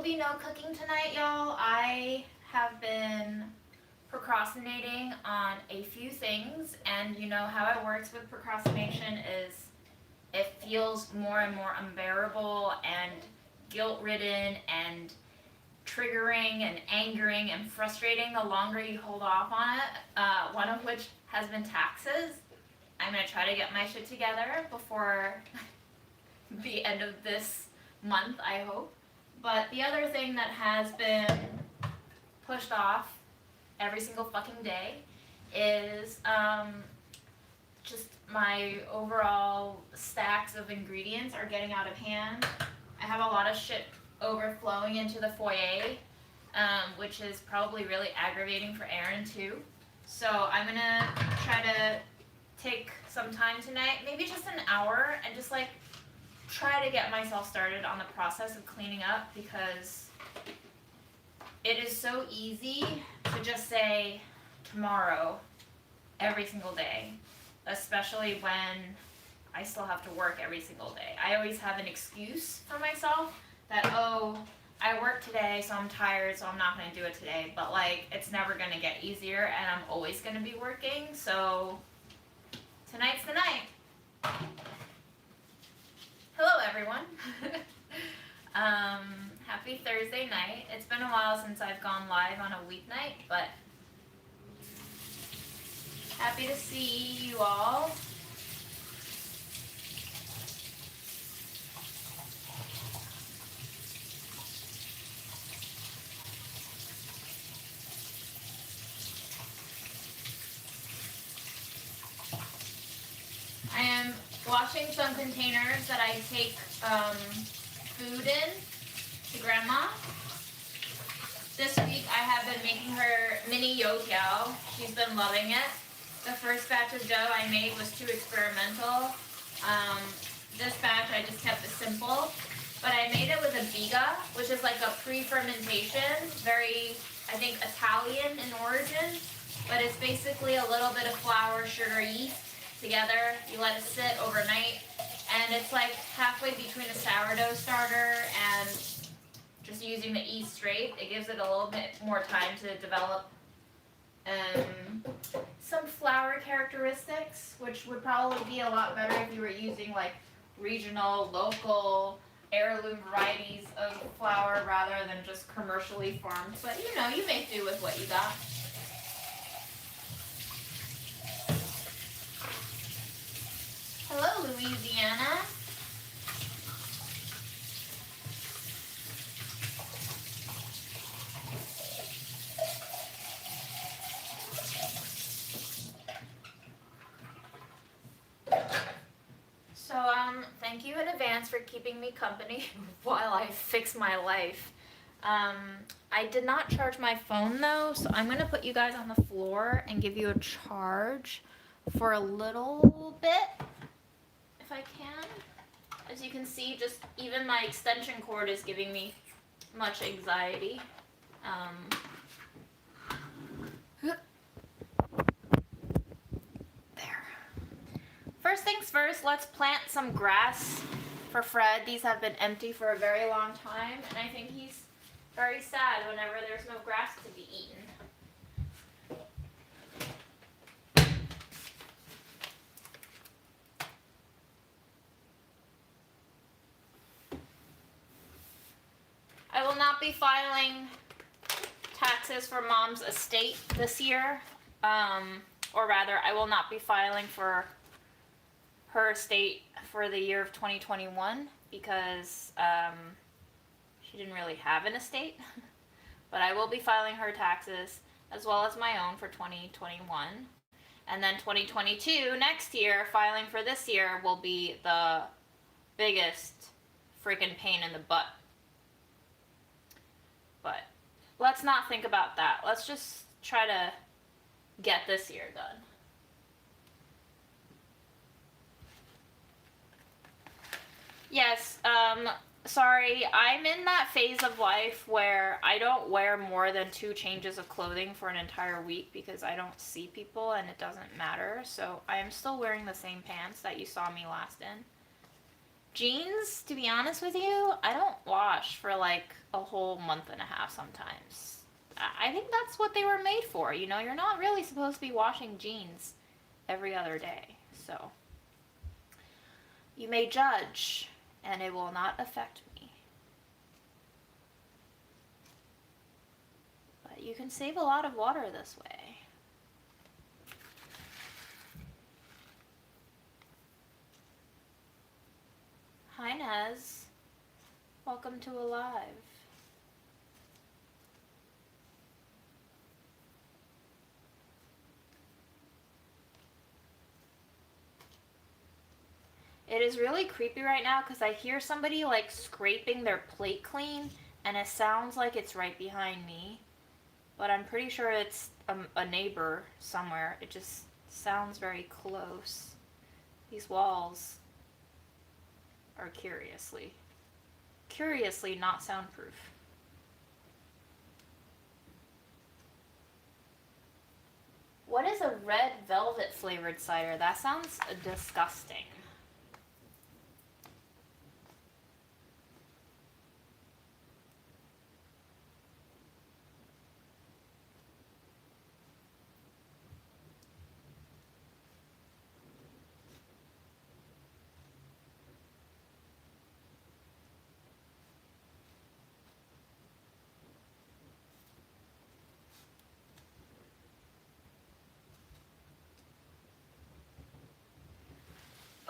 will be no cooking tonight, y'all. I have been procrastinating on a few things, and you know how it works with procrastination is it feels more and more unbearable and guilt-ridden and triggering and angering and frustrating the longer you hold off on it, one of which has been taxes. I'm going to try to get my shit together before the end of this month, I hope. But the other thing that has been pushed off every single fucking day is just my overall stacks of ingredients are getting out of hand. I have a lot of shit overflowing into the foyer, which is probably really aggravating for Aaron too. So I'm gonna try to take some time tonight, maybe just an hour, and just like try to get myself started on the process of cleaning up, because it is so easy to just say tomorrow every single day, especially when I still have to work every single day. I always have an excuse for myself that, oh, I work today, so I'm tired, so I'm not going to do it today. But like, it's never going to get easier, and I'm always going to be working, so tonight's the night. Hello, everyone. Happy Thursday night. It's been a while since I've gone live on a weeknight, but happy to see you all. I am washing some containers that I take food in to Grandma. This week I have been making her mini youtiao. She's been loving it. The first batch of dough I made was too experimental. This batch I just kept it simple. But I made it with a biga, which is like a pre-fermentation, very, I think, Italian in origin. But it's basically a little bit of flour, sugar, yeast together. You let it sit overnight. And it's like halfway between a sourdough starter and just using the yeast straight. It gives it a little bit more time to develop some flour characteristics, which would probably be a lot better if you were using like regional, local, heirloom varieties of flour rather than just commercially farmed. But you know, you make do with what you got. Hello, Louisiana. So, thank you in advance for keeping me company while I fix my life. I did not charge my phone though, so I'm gonna put you guys on the floor and give you a charge for a little bit, if I can. As you can see, just even my extension cord is giving me much anxiety. There. First things first, let's plant some grass for Fred. These have been empty for a very long time, and I think he's very sad whenever there's no grass to be eaten. I will not be filing taxes for Mom's estate this year, or rather, I will not be filing for her estate for the year of 2021 because she didn't really have an estate. But I will be filing her taxes as well as my own for 2021. And then 2022, next year, filing for this year will be the biggest freaking pain in the butt. But let's not think about that. Let's just try to get this year done. Yes, sorry, I'm in that phase of life where I don't wear more than 2 changes of clothing for an entire week because I don't see people and it doesn't matter. So I am still wearing the same pants that you saw me last in. Jeans, to be honest with you, I don't wash for like a whole month and a half sometimes. I think that's what they were made for. You know, you're not really supposed to be washing jeans every other day. So, you may judge, and it will not affect me. But you can save a lot of water this way. Hi, Nez. Welcome to Alive. It is really creepy right now because I hear somebody like scraping their plate clean and it sounds like it's right behind me. But I'm pretty sure it's a neighbor somewhere. It just sounds very close. These walls are curiously not soundproof. What is a red velvet flavored cider? That sounds disgusting.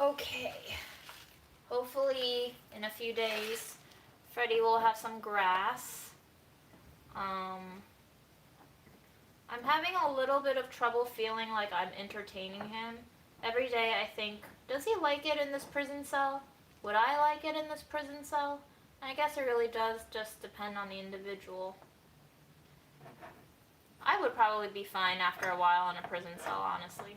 Okay. Hopefully in a few days Freddie will have some grass. I'm having a little bit of trouble feeling like I'm entertaining him. Every day I think, does he like it in this prison cell? Would I like it in this prison cell? And I guess it really does just depend on the individual. I would probably be fine after a while in a prison cell, honestly.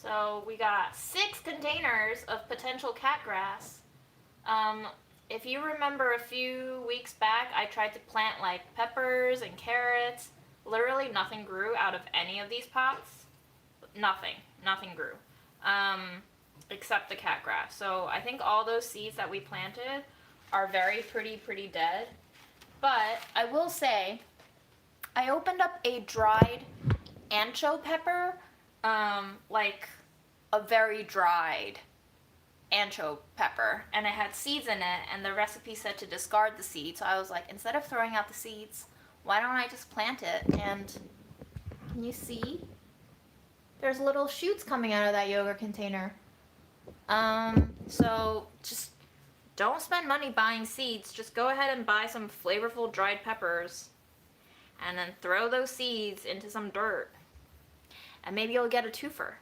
So we got 6 containers of potential cat grass. If you remember a few weeks back, I tried to plant like peppers and carrots. Literally nothing grew out of any of these pots. Nothing grew. Except the cat grass. So I think all those seeds that we planted are pretty dead. But I will say, I opened up a dried ancho pepper, like a very dried ancho pepper, and it had seeds in it, and the recipe said to discard the seeds. So I was like, instead of throwing out the seeds, why don't I just plant it? And can you see? There's little shoots coming out of that yogurt container. So just don't spend money buying seeds. Just go ahead and buy some flavorful dried peppers and then throw those seeds into some dirt. And maybe you'll get a twofer.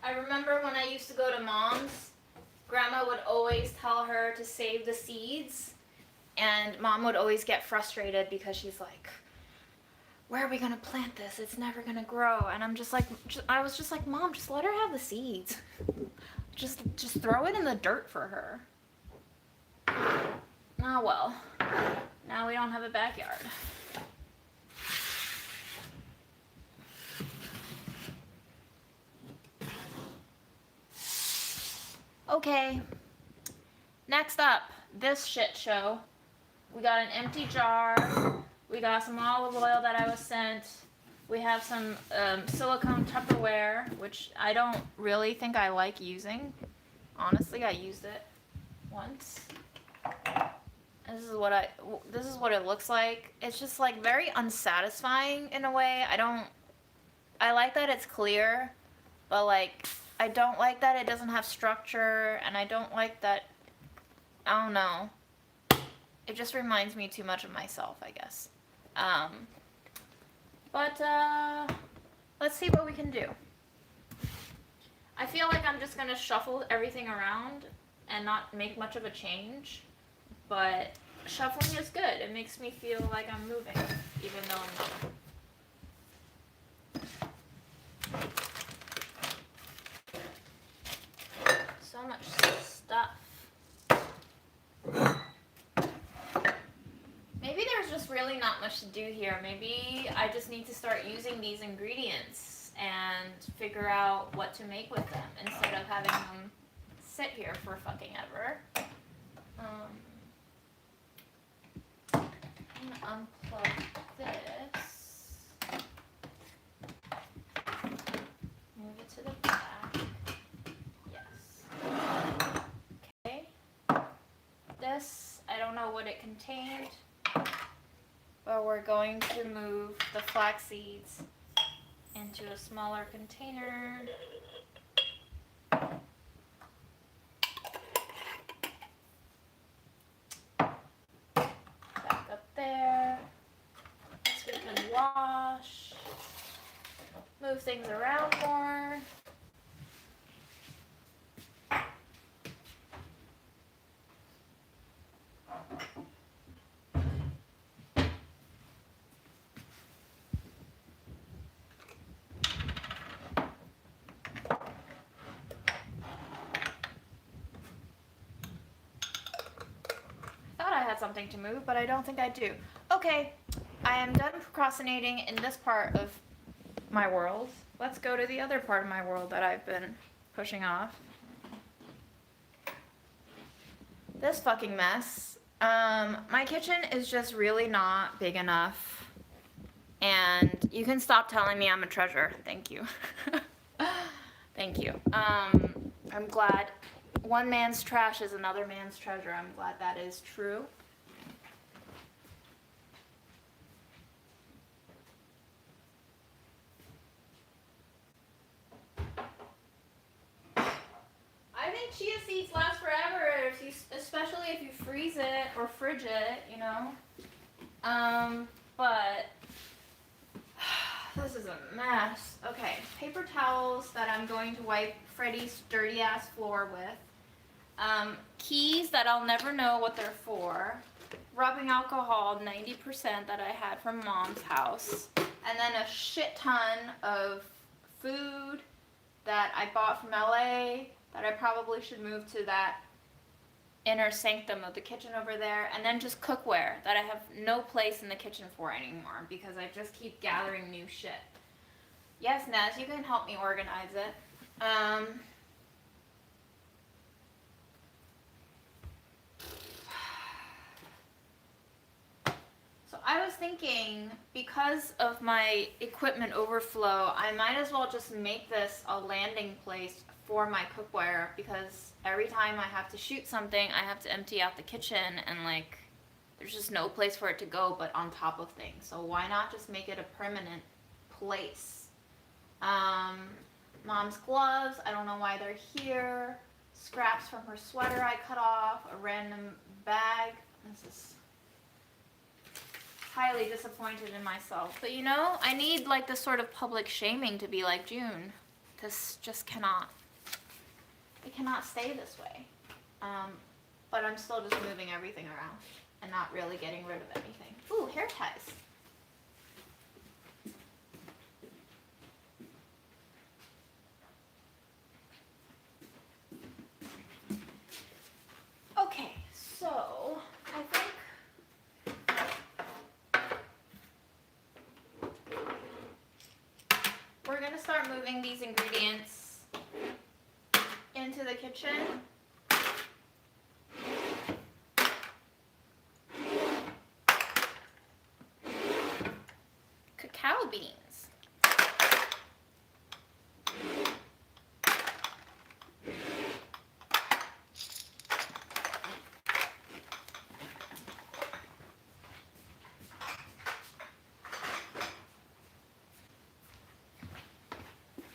I remember when I used to go to Mom's, Grandma would always tell her to save the seeds, and Mom would always get frustrated because she's like, where are we gonna plant this? It's never gonna grow. And I was just like, Mom, just let her have the seeds. Just throw it in the dirt for her. Oh well, now we don't have a backyard. Okay, next up, this shit show. We got an empty jar. We got some olive oil that I was sent. We have some silicone Tupperware, which I don't really think I like using. Honestly, I used it once. This is what it looks like. It's just like very unsatisfying in a way. I like that it's clear, but like I don't like that it doesn't have structure, and I don't like that, I don't know. It just reminds me too much of myself, I guess. But let's see what we can do. I feel like I'm just gonna shuffle everything around and not make much of a change, but shuffling is good. It makes me feel like I'm moving, even though I'm not. So much stuff. Maybe there's just really not much to do here. Maybe I just need to start using these ingredients and figure out what to make with them instead of having them sit here for fucking ever. I'm gonna unplug this. Move it to the back. Yes. Okay. This, I don't know what it contained, but we're going to move the flax seeds into a smaller container. Back up there. This we can wash. Move things around more. Something to move, but I don't think I do. Okay, I am done procrastinating in this part of my world. Let's go to the other part of my world that I've been pushing off. This fucking mess. My kitchen is just really not big enough, and you can stop telling me I'm a treasure. Thank you. Thank you. I'm glad one man's trash is another man's treasure. I'm glad that is true. I think chia seeds last forever, especially if you freeze it or fridge it, you know. But this is a mess. Okay, paper towels that I'm going to wipe Freddie's dirty ass floor with. Keys that I'll never know what they're for. Rubbing alcohol, 90% that I had from Mom's house. And then a shit ton of food that I bought from LA that I probably should move to that inner sanctum of the kitchen over there. And then just cookware that I have no place in the kitchen for anymore because I just keep gathering new shit. Yes, Naz, you can help me organize it. So I was thinking, because of my equipment overflow, I might as well just make this a landing place for my cookware, because every time I have to shoot something, I have to empty out the kitchen, and like, there's just no place for it to go but on top of things. So why not just make it a permanent place? Mom's gloves, I don't know why they're here. Scraps from her sweater I cut off, a random bag. This is highly disappointed in myself. But you know, I need like this sort of public shaming to be like, June, this just cannot, it cannot stay this way. But I'm still just moving everything around and not really getting rid of anything. Ooh, hair ties. Okay, so I think we're gonna start moving these ingredients into the kitchen. Cacao beans.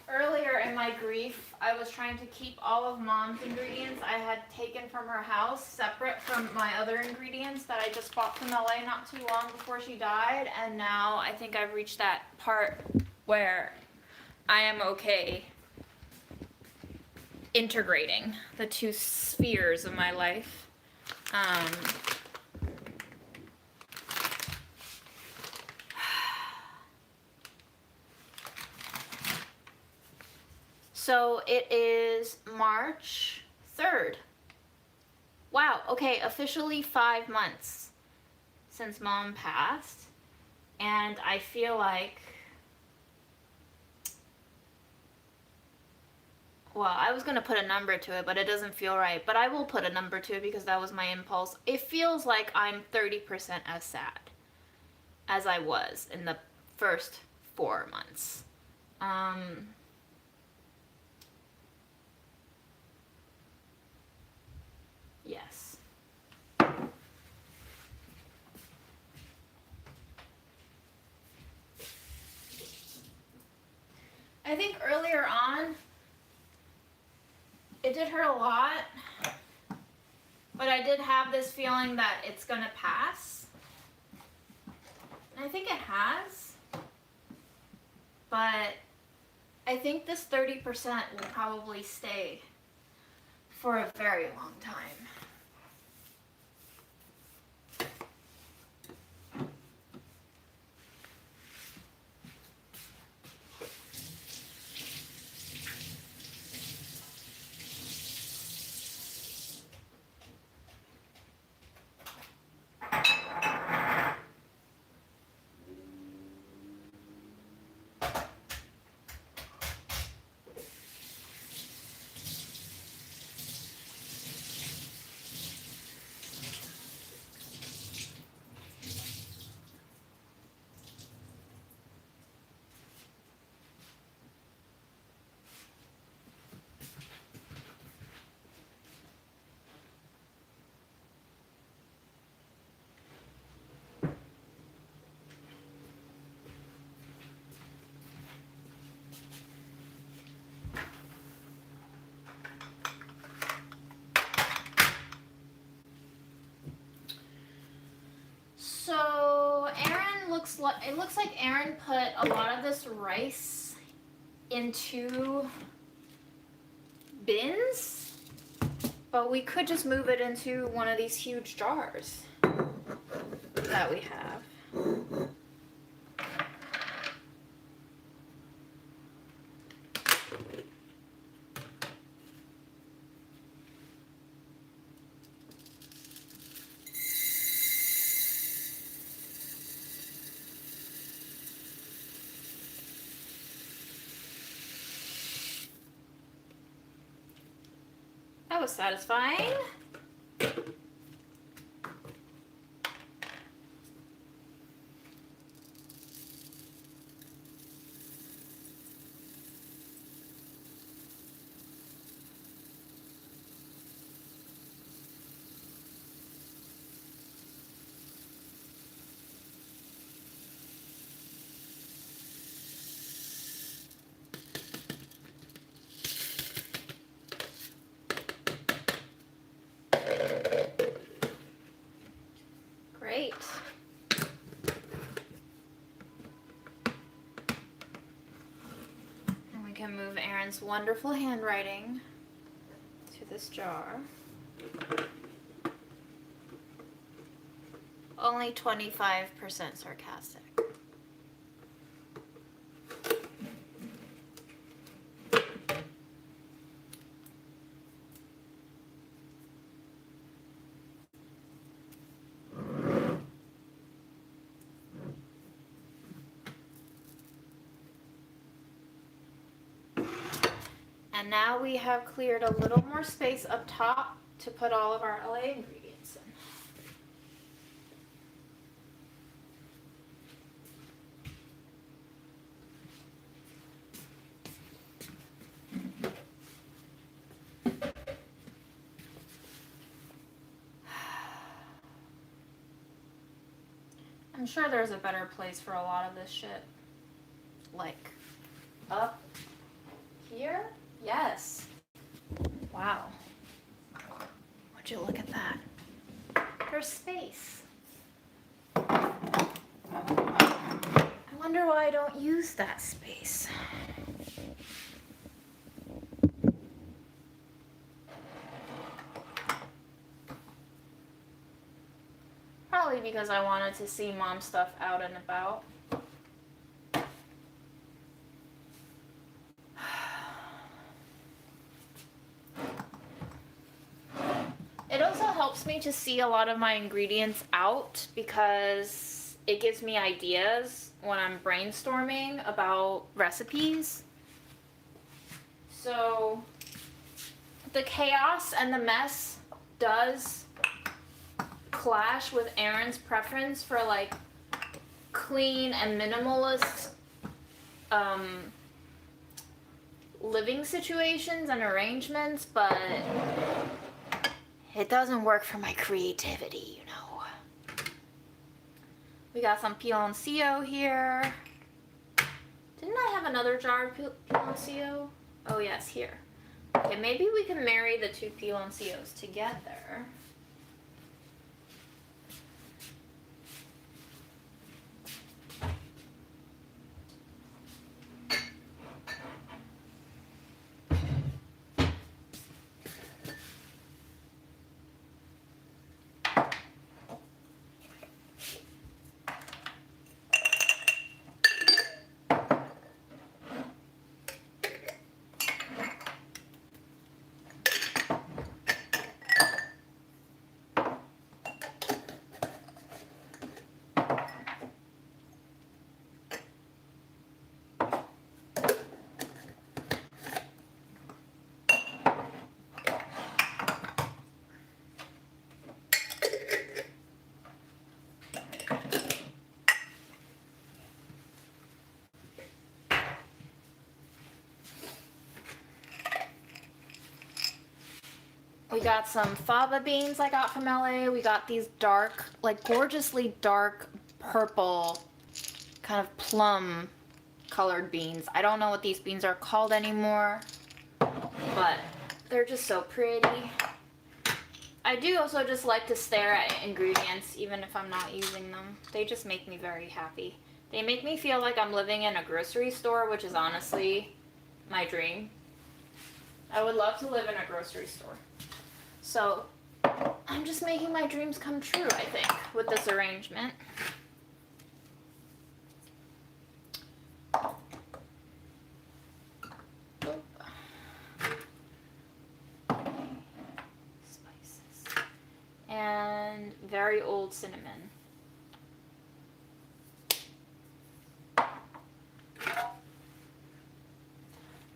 Earlier in my grief, I was trying to keep all of Mom's ingredients I had taken from her house separate from my other ingredients that I just bought from LA not too long before she died, and now I think I've reached that part where I am okay integrating the two spheres of my life. So it is March 3rd. Wow, okay, officially 5 months since Mom passed. And I feel like, well, I was going to put a number to it, but it doesn't feel right. But I will put a number to it because that was my impulse. It feels like I'm 30% as sad as I was in the first 4 months. Yes. I think earlier on, it did hurt a lot, but I did have this feeling that it's gonna pass. And I think it has, but I think this 30% will probably stay for a very long time. So it looks like Aaron put a lot of this rice into bins, but we could just move it into one of these huge jars that we have. That was satisfying. Great. And we can move Aaron's wonderful handwriting to this jar. Only 25% sarcastic. And now we have cleared a little more space up top to put all of our LA ingredients in. I'm sure there's a better place for a lot of this shit. Like, up here? wonder why I don't use that space. Probably because I wanted to see mom stuff out and about. It also helps me to see a lot of my ingredients out because it gives me ideas when I'm brainstorming about recipes. So the chaos and the mess does clash with Erin's preference for like clean and minimalist living situations and arrangements, but it doesn't work for my creativity, you know. We got some piloncillo here. Didn't I have another jar of piloncillo? Oh yes, here. Okay, maybe we can marry the two piloncillos together. We got some fava beans I got from LA. We got these dark, like gorgeously dark purple, kind of plum colored beans. I don't know what these beans are called anymore, but they're just so pretty. I do also just like to stare at ingredients even if I'm not using them. They just make me very happy. They make me feel like I'm living in a grocery store, which is honestly my dream. I would love to live in a grocery store. So I'm just making my dreams come true, I think, with this arrangement. Spices. And very old cinnamon.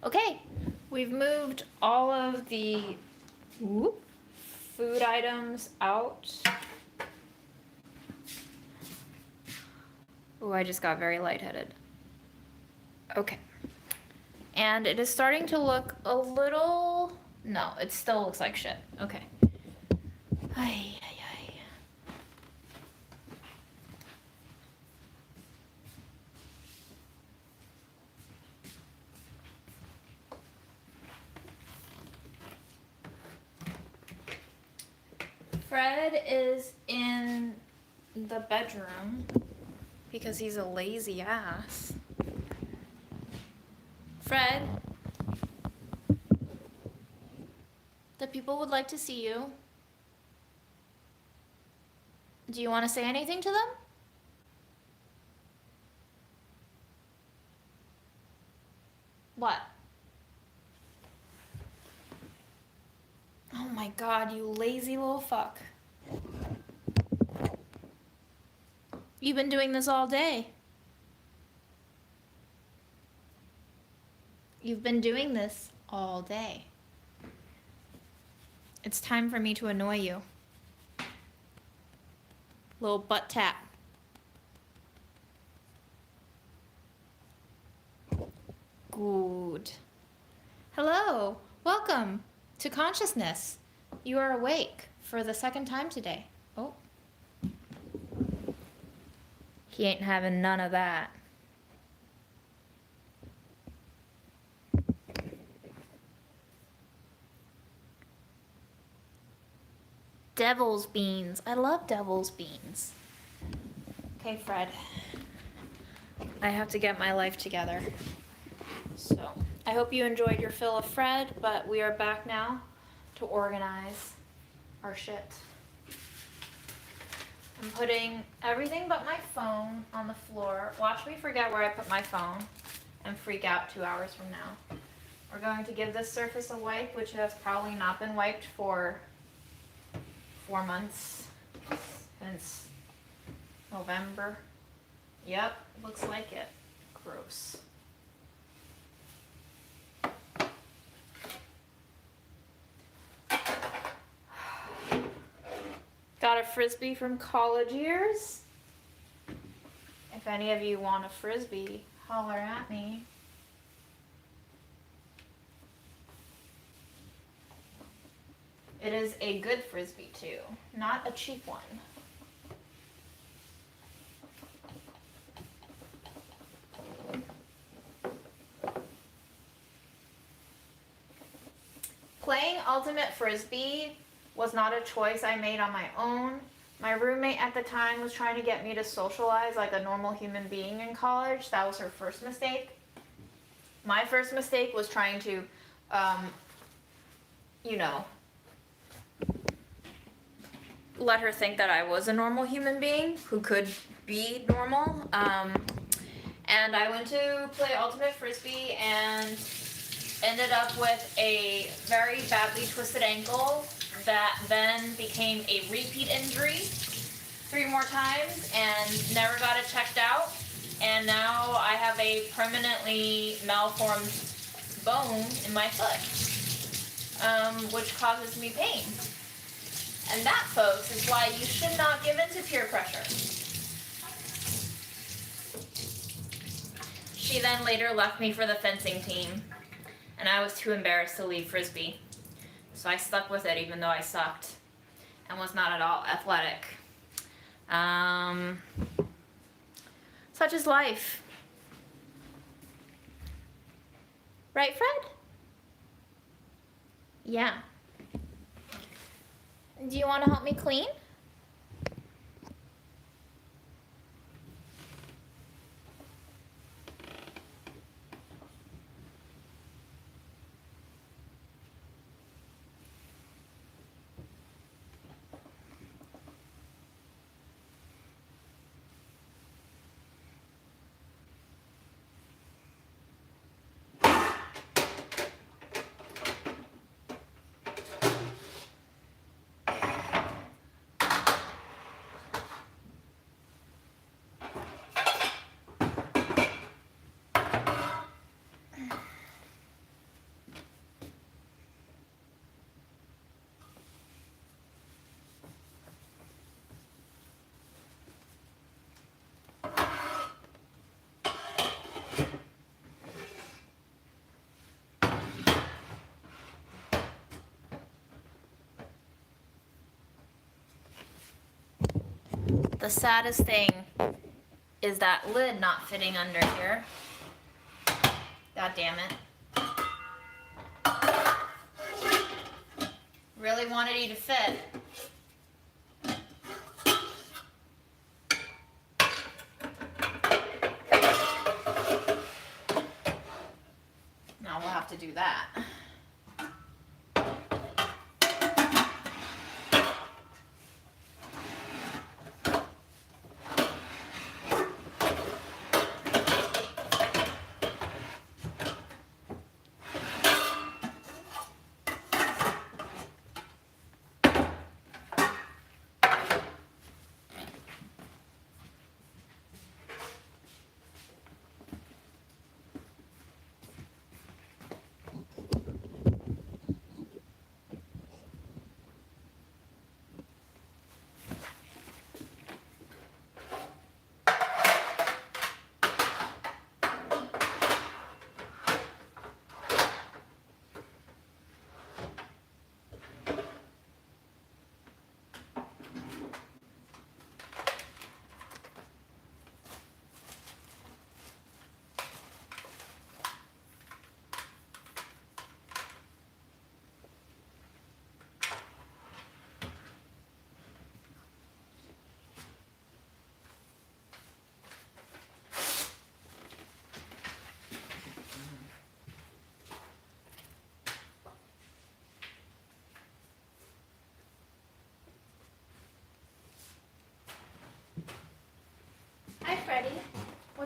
Okay, we've moved all of the food items out. Oh, I just got very lightheaded. Okay. And it is starting to look a little... No, it still looks like shit. Okay. Ay, ay, ay. Fred is in the bedroom because he's a lazy ass. Fred, the people would like to see you. Do you want to say anything to them? What? Oh my god, you lazy little fuck. You've been doing this all day. You've been doing this all day. It's time for me to annoy you. Little butt tap. Good. Hello. Welcome to consciousness. You are awake for the second time today. Oh. He ain't having none of that. Devil's beans. I love devil's beans. Okay, Fred. I have to get my life together. So, I hope you enjoyed your fill of Fred, but we are back now to organize our shit. I'm putting everything but my phone on the floor. Watch me forget where I put my phone and freak out 2 hours from now. We're going to give this surface a wipe, which has probably not been wiped for 4 months since November. Yep, looks like it. Gross. Got a Frisbee from college years. If any of you want a Frisbee, holler at me. It is a good Frisbee too, not a cheap one. Playing Ultimate Frisbee was not a choice I made on my own. My roommate at the time was trying to get me to socialize like a normal human being in college. That was her first mistake. My first mistake was trying to, let her think that I was a normal human being who could be normal. And I went to play Ultimate Frisbee and ended up with a very badly twisted ankle that then became a repeat injury 3 more times and never got it checked out. And now I have a permanently malformed bone in my foot, which causes me pain. And that, folks, is why you should not give in to peer pressure. She then later left me for the fencing team, and I was too embarrassed to leave Frisbee. So I stuck with it even though I sucked and was not at all athletic. Such is life. Right, Fred? Yeah. Do you want to help me clean? The saddest thing is that lid not fitting under here. God damn it. Really wanted you to fit. Now we'll have to do that.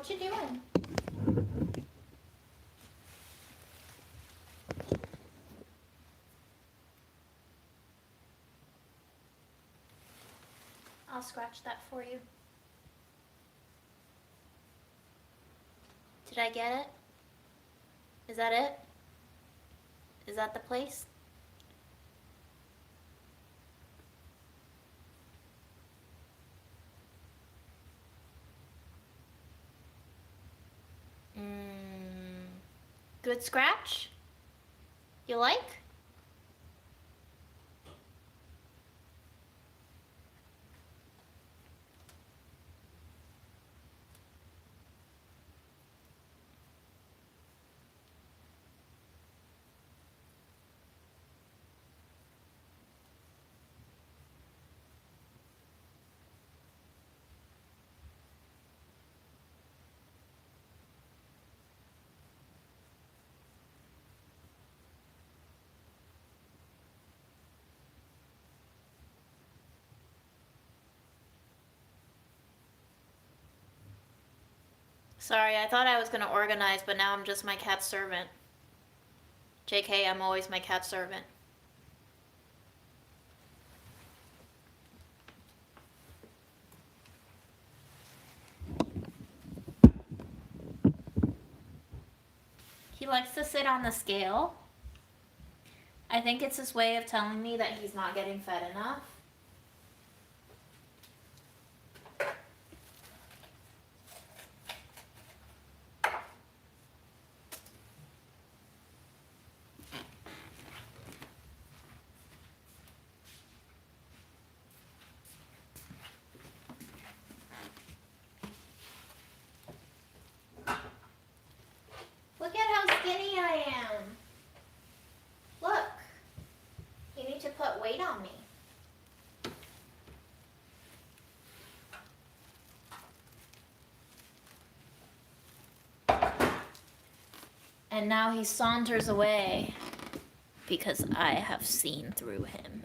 What you doing? I'll scratch that for you. Did I get it? Is that it? Is that the place? Good scratch? You like? Sorry, I thought I was gonna organize, but now I'm just my cat's servant. JK, I'm always my cat's servant. He likes to sit on the scale. I think it's his way of telling me that he's not getting fed enough. Look at how skinny I am. Look. You need to put weight on me. And now he saunters away because I have seen through him.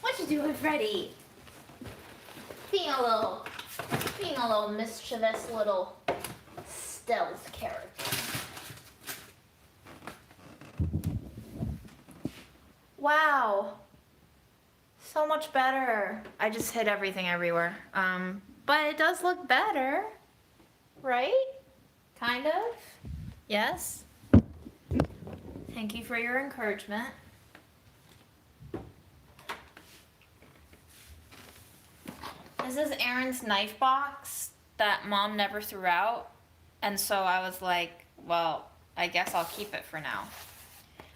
What you doing, Freddy? Being a little mischievous little stealth character. Wow. So much better. I just hit everything everywhere. But it does look better, right? Kind of. Yes. Thank you for your encouragement. This is Aaron's knife box that Mom never threw out. And so I was like, well, I guess I'll keep it for now.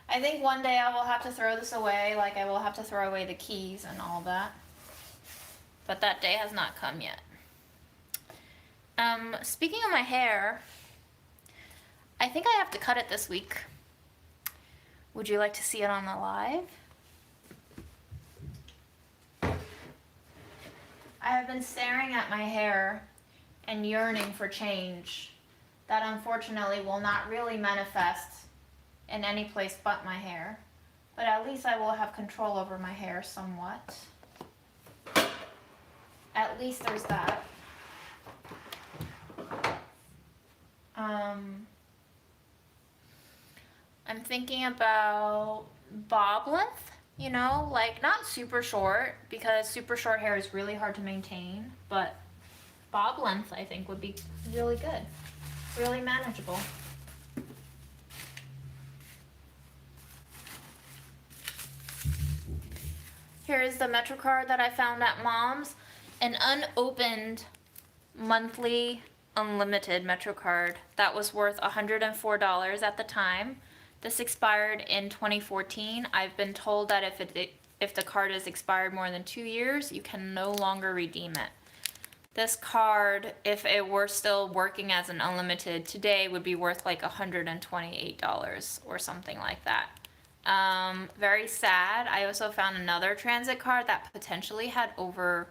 I think one day I will have to throw this away, like I will have to throw away the keys and all that. But that day has not come yet. Speaking of my hair, I think I have to cut it this week. Would you like to see it on the live? I have been staring at my hair and yearning for change that unfortunately will not really manifest in any place but my hair. But at least I will have control over my hair somewhat. At least there's that. I'm thinking about bob length, you know, like not super short, because super short hair is really hard to maintain, but bob length I think would be really good, really manageable. Here is the MetroCard that I found at Mom's, an unopened monthly unlimited MetroCard that was worth $104 at the time. This expired in 2014. I've been told that if the card is expired more than 2 years, you can no longer redeem it. This card, if it were still working as an unlimited today, would be worth like $128 or something like that. Very sad. I also found another transit card that potentially had over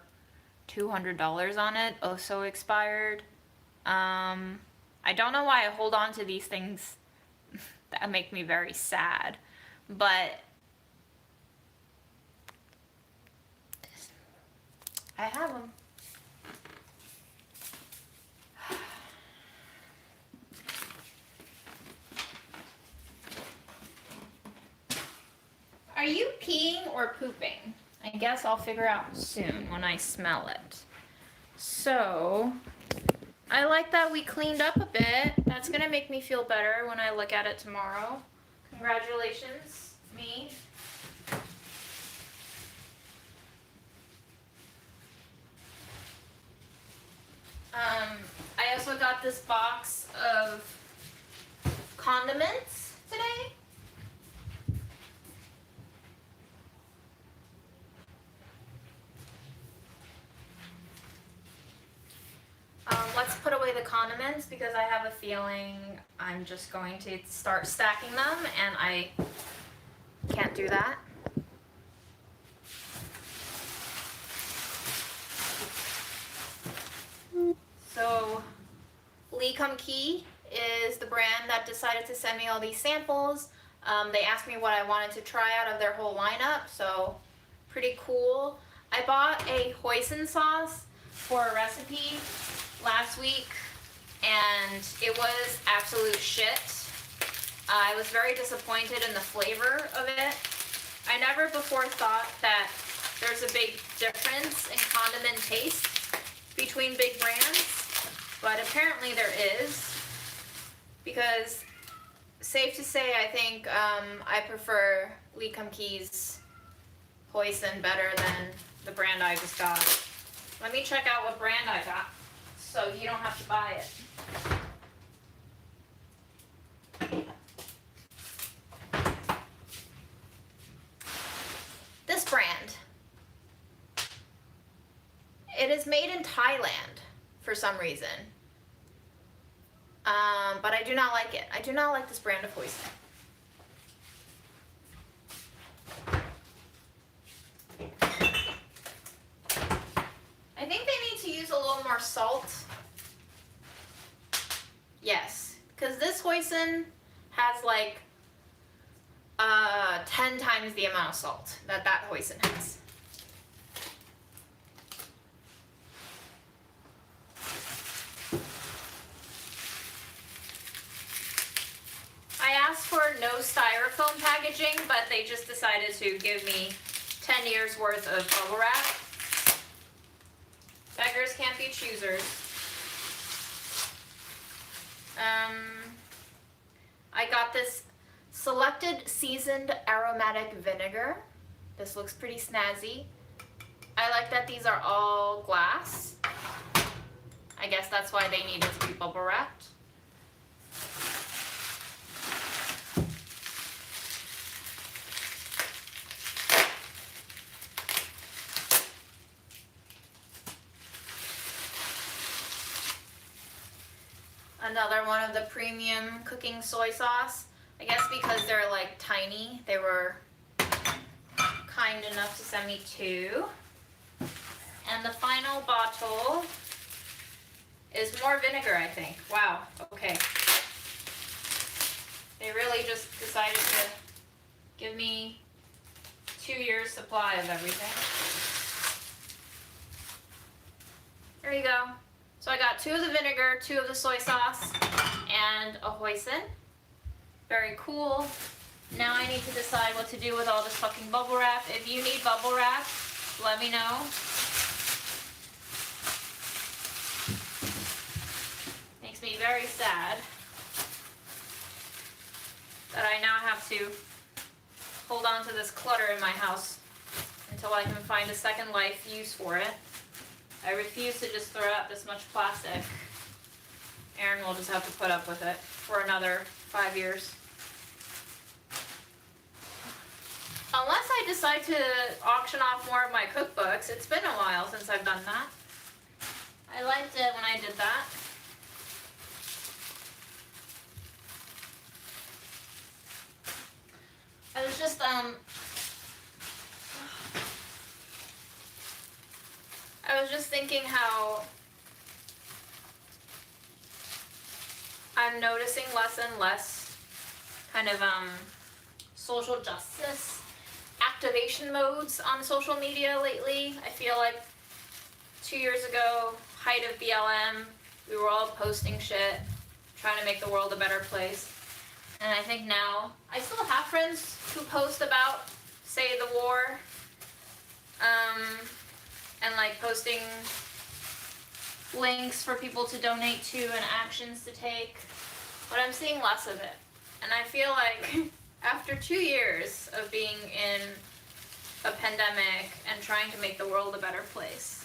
$200 on it, also expired. I don't know why I hold on to these things that make me very sad, but I have them. Are you peeing or pooping? I guess I'll figure out soon when I smell it. So, I like that we cleaned up a bit. That's gonna make me feel better when I look at it tomorrow. Congratulations, me. I also got this box of condiments today. Let's put away the condiments because I have a feeling I'm just going to start stacking them and I can't do that. So Lee Kum Kee is the brand that decided to send me all these samples. They asked me what I wanted to try out of their whole lineup, so pretty cool. I bought a hoisin sauce for a recipe last week and it was absolute shit. I was very disappointed in the flavor of it. I never before thought that there's a big difference in condiment taste between big brands, but apparently there is, because safe to say I think I prefer Lee Kum Kee's hoisin better than the brand I just got. Let me check out what brand I got so you don't have to buy it. This brand. It is made in Thailand for some reason. But I do not like it. I do not like this brand of hoisin. I think they need to use a little more salt. Yes, because this hoisin has like 10 times the amount of salt that hoisin has. I asked for no styrofoam packaging, but they just decided to give me 10 years worth of bubble wrap. Beggars can't be choosers. I got this selected seasoned aromatic vinegar. This looks pretty snazzy. I like that these are all glass. I guess that's why they needed to be bubble wrapped. Another one of the premium cooking soy sauce. I guess because they're like tiny, they were kind enough to send me 2. And the final bottle is more vinegar, I think. Wow, okay. They really just decided to give me 2 years supply of everything. There you go. So I got 2 of the vinegar, 2 of the soy sauce, and a hoisin. Very cool. Now I need to decide what to do with all this fucking bubble wrap. If you need bubble wrap, let me know. Makes me very sad that I now have to hold on to this clutter in my house until I can find a second life use for it. I refuse to just throw out this much plastic. Aaron will just have to put up with it for another 5 years. Unless I decide to auction off more of my cookbooks. It's been a while since I've done that. I liked it when I did that. I was just, I was just thinking how I'm noticing less and less kind of social justice activation modes on social media lately. I feel like 2 years ago, height of BLM, we were all posting shit, trying to make the world a better place. And I think now, I still have friends who post about, say, the war, and like posting links for people to donate to and actions to take, but I'm seeing less of it. And I feel like after 2 years of being in a pandemic and trying to make the world a better place,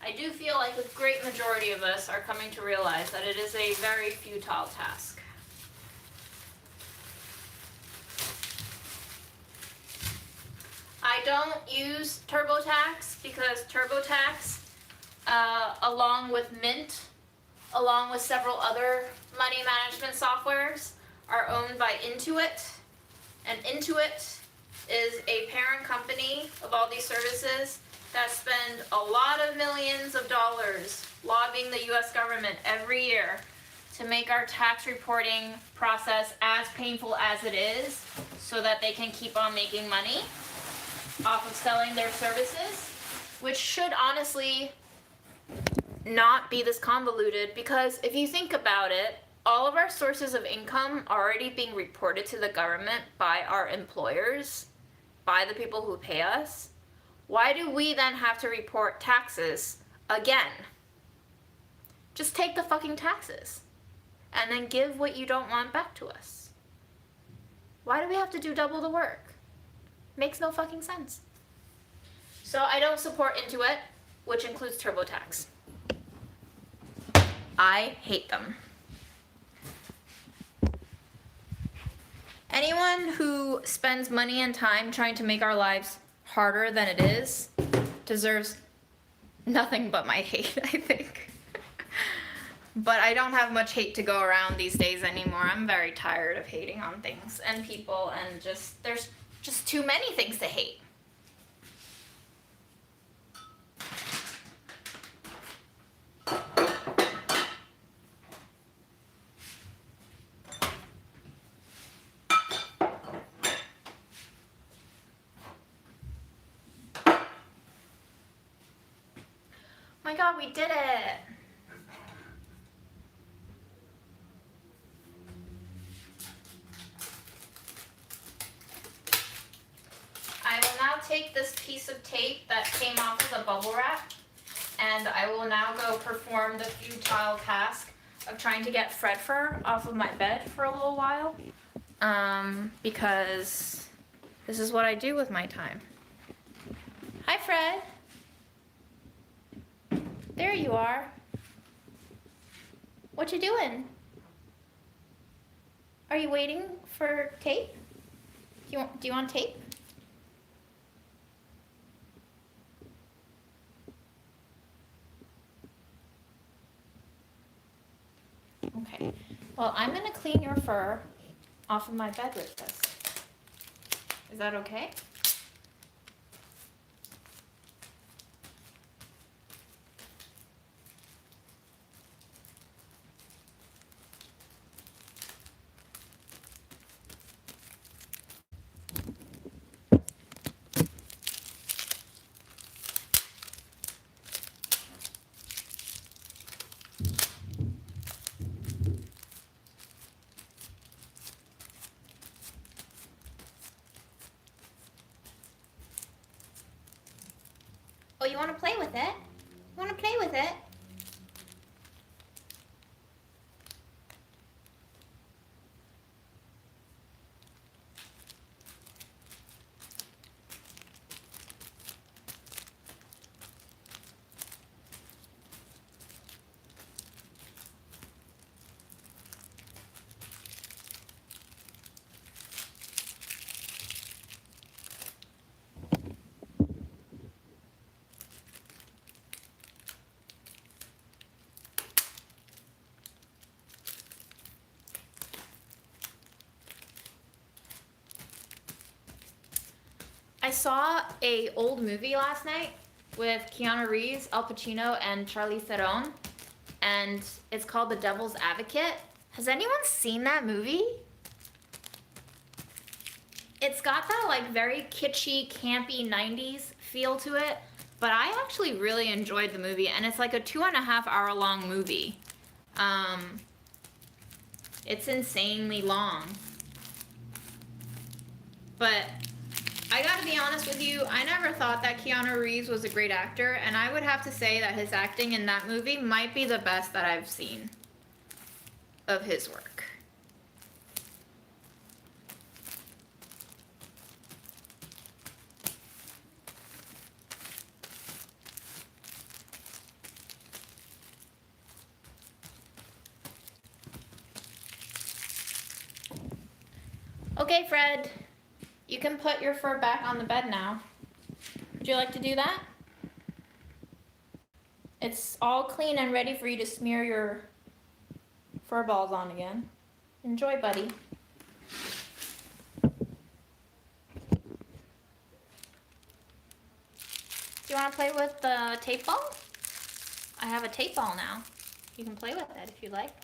I do feel like a great majority of us are coming to realize that it is a very futile task. I don't use TurboTax because TurboTax, along with Mint, along with several other money management softwares, are owned by Intuit. And Intuit is a parent company of all these services that spend a lot of millions of dollars lobbying the US government every year to make our tax reporting process as painful as it is so that they can keep on making money off of selling their services, which should honestly not be this convoluted, because if you think about it, all of our sources of income are already being reported to the government by our employers, by the people who pay us. Why do we then have to report taxes again? Just take the fucking taxes and then give what you don't want back to us. Why do we have to do double the work? Makes no fucking sense. So I don't support Intuit, which includes TurboTax. I hate them. Anyone who spends money and time trying to make our lives harder than it is deserves nothing but my hate, I think. But I don't have much hate to go around these days anymore. I'm very tired of hating on things and people, and there's just too many things to hate. Oh my God, we did it! I will now take this piece of tape that came off of the bubble wrap, and I will now go perform the futile task of trying to get Fred fur off of my bed for a little while, because this is what I do with my time. Hi, Fred. There you are. What you doing? Are you waiting for tape? Do you want tape? Okay. Well, I'm gonna clean your fur off of my bed with this. Is that okay? Oh, you want to play with it? You want to play with it? I saw a old movie last night with Keanu Reeves, Al Pacino, and Charlize Theron, and it's called The Devil's Advocate. Has anyone seen that movie? It's got that like very kitschy, campy 90s feel to it, but I actually really enjoyed the movie, and it's like a 2.5 hour long movie. It's insanely long. But I gotta be honest with you, I never thought that Keanu Reeves was a great actor, and I would have to say that his acting in that movie might be the best that I've seen of his work. Okay, Fred, you can put your fur back on the bed now. Would you like to do that? It's all clean and ready for you to smear your fur balls on again. Enjoy, buddy. Do you want to play with the tape ball? I have a tape ball now. You can play with it if you like.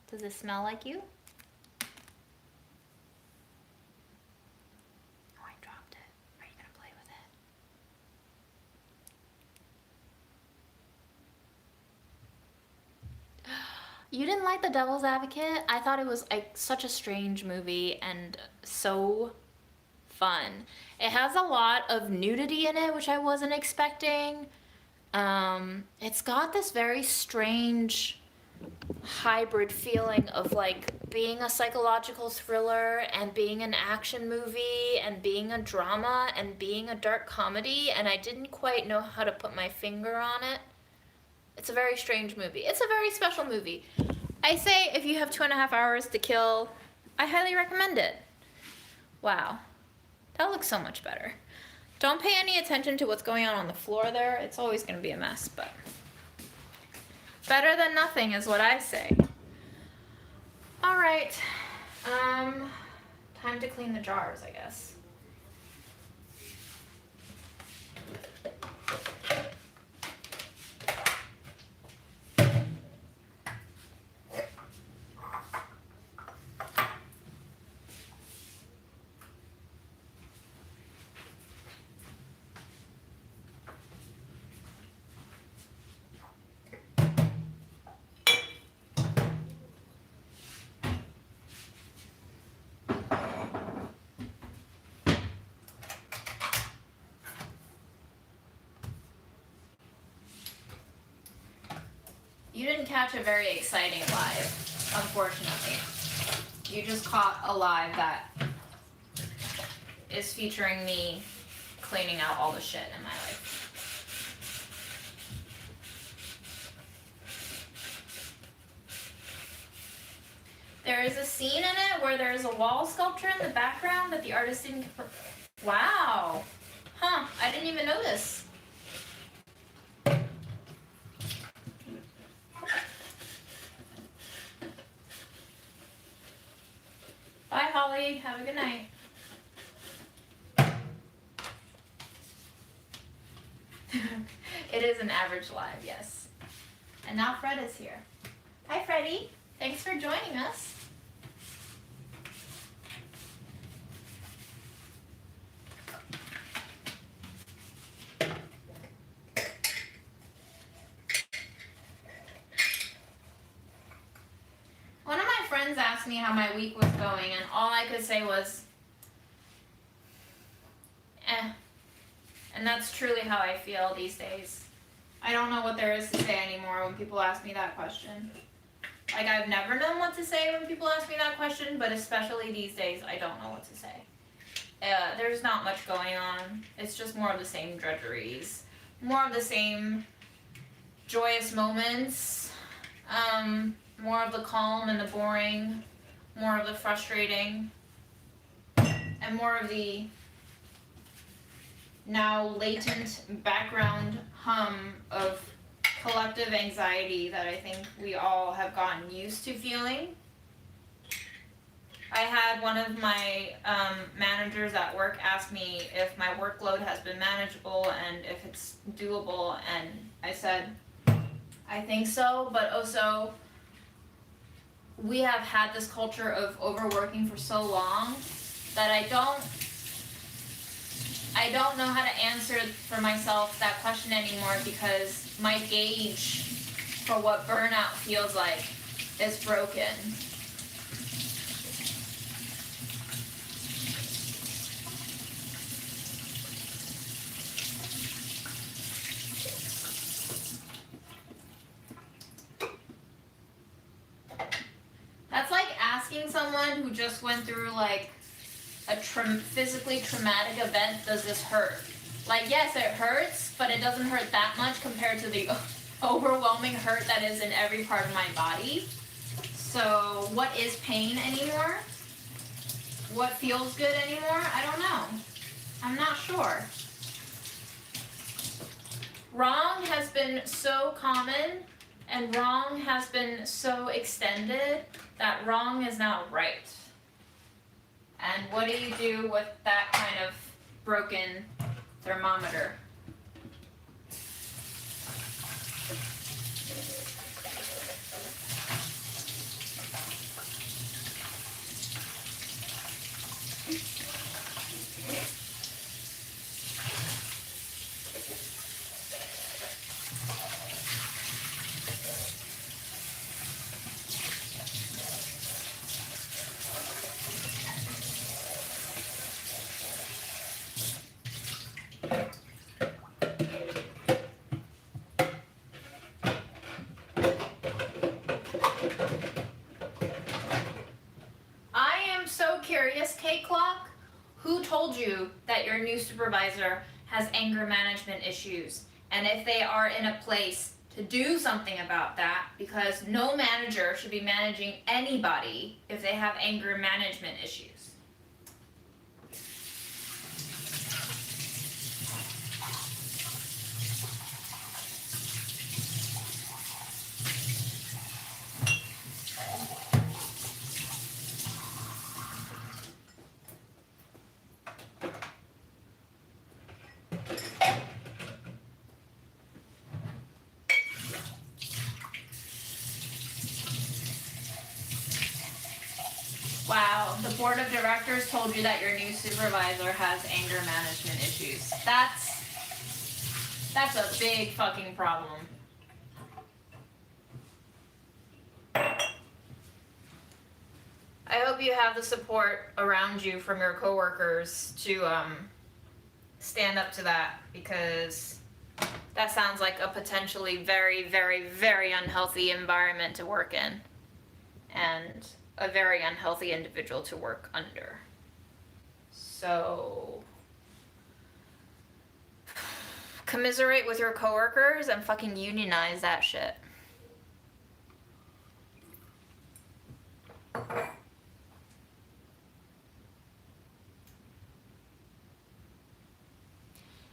Does it smell like you? Oh, I dropped it. Are you gonna play with it? You didn't like The Devil's Advocate? I thought it was like such a strange movie and so fun. It has a lot of nudity in it, which I wasn't expecting. It's got this very strange hybrid feeling of like being a psychological thriller and being an action movie and being a drama and being a dark comedy, and I didn't quite know how to put my finger on it. It's a very strange movie. It's a very special movie. I say if you have 2.5 hours to kill, I highly recommend it. Wow, that looks so much better. Don't pay any attention to what's going on the floor there. It's always going to be a mess, but better than nothing is what I say. All right, time to clean the jars, I guess. You didn't catch a very exciting live, unfortunately. You just caught a live that is featuring me cleaning out all the shit in my life. There is a scene in it where there's a wall sculpture in the background that the artist didn't... Wow. Huh, I didn't even notice. Holly. Have a good night. It is an average live, yes. And now Fred is here. Hi, Freddie. Thanks for joining us. One of my friends asked me how my week was going, and all I could say was, eh. And that's truly how I feel these days. I don't know what there is to say anymore when people ask me that question. Like, I've never known what to say when people ask me that question, but especially these days, I don't know what to say. There's not much going on. It's just more of the same drudgeries. More of the same joyous moments. More of the calm and the boring. More of the frustrating. And more of the now latent background hum of collective anxiety that I think we all have gotten used to feeling. I had one of my managers at work ask me if my workload has been manageable and if it's doable, and I said, I think so, but also we have had this culture of overworking for so long that I don't know how to answer for myself that question anymore, because my gauge for what burnout feels like is broken. That's like asking someone who just went through like a physically traumatic event, does this hurt? Like, yes, it hurts, but it doesn't hurt that much compared to the overwhelming hurt that is in every part of my body. So what is pain anymore? What feels good anymore? I don't know. I'm not sure. Wrong has been so common, and wrong has been so extended that wrong is now right. And what do you do with that kind of broken thermometer? Curious, K-Clock, who told you that your new supervisor has anger management issues, and if they are in a place to do something about that, because no manager should be managing anybody if they have anger management issues. Wow, the board of directors told you that your new supervisor has anger management issues. That's a big fucking problem. I hope you have the support around you from your coworkers to stand up to that, because that sounds like a potentially very, very, very unhealthy environment to work in, and a very unhealthy individual to work under. So commiserate with your coworkers and fucking unionize that shit.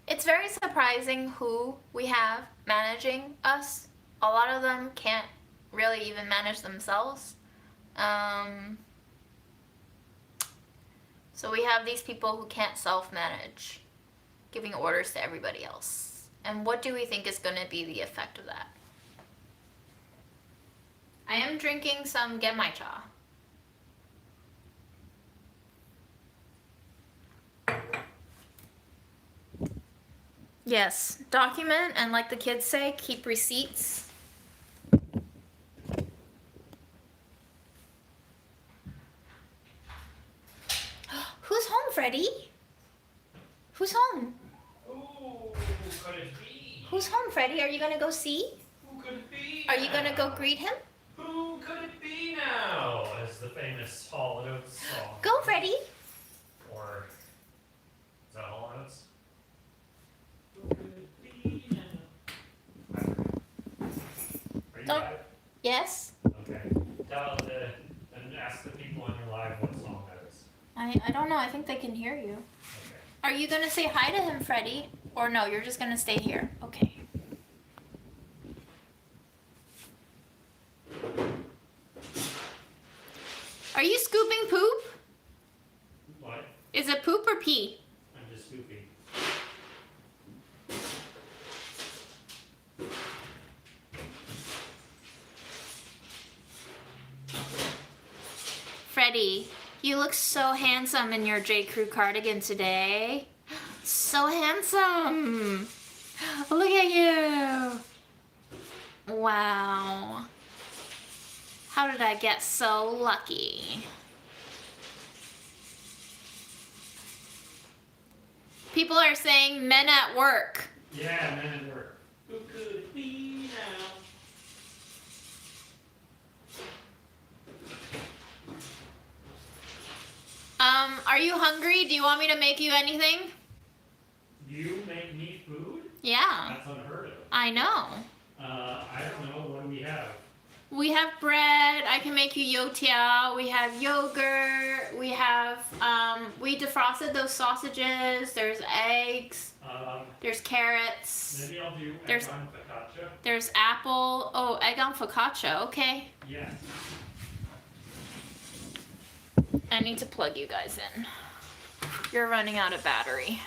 It's very surprising who we have managing us. A lot of them can't really even manage themselves. So we have these people who can't self-manage, giving orders to everybody else. And what do we think is going to be the effect of that? I am drinking some genmaicha. Yes, document and like the kids say, keep receipts. Who's home, Freddie? Who's home? Who could it be? Who's home, Freddie? Are you gonna go see? Who could it be? Are you gonna go greet him? Who could it be now? As the famous Hall & Oates song. Go, Freddie. Or is that Hall & Oates? Who could it be now? Are you Don't- live? Yes. Okay. And ask the people on your live what song that is. I don't know. I think they can hear you. Okay. Are you gonna say hi to him, Freddie? Or no, you're just gonna stay here. Okay. Are you scooping poop? What? Is it poop or pee? I'm just scooping. Freddie, you look so handsome in your J. Crew cardigan today. So handsome. Look at you. Wow. How did I get so lucky? People are saying men at work. Yeah, men at work. Who could it be now? Are you hungry? Do you want me to make you anything? You make me food? Yeah, That's unheard of. I know. I don't know. What do we have? We have bread. I can make you youtiao. We have yogurt. We have, we defrosted those sausages. There's eggs. There's carrots. Maybe I'll do There's- egg on focaccia. There's apple. Oh, egg on focaccia. Okay. Yes. I need to plug you guys in. You're running out of battery.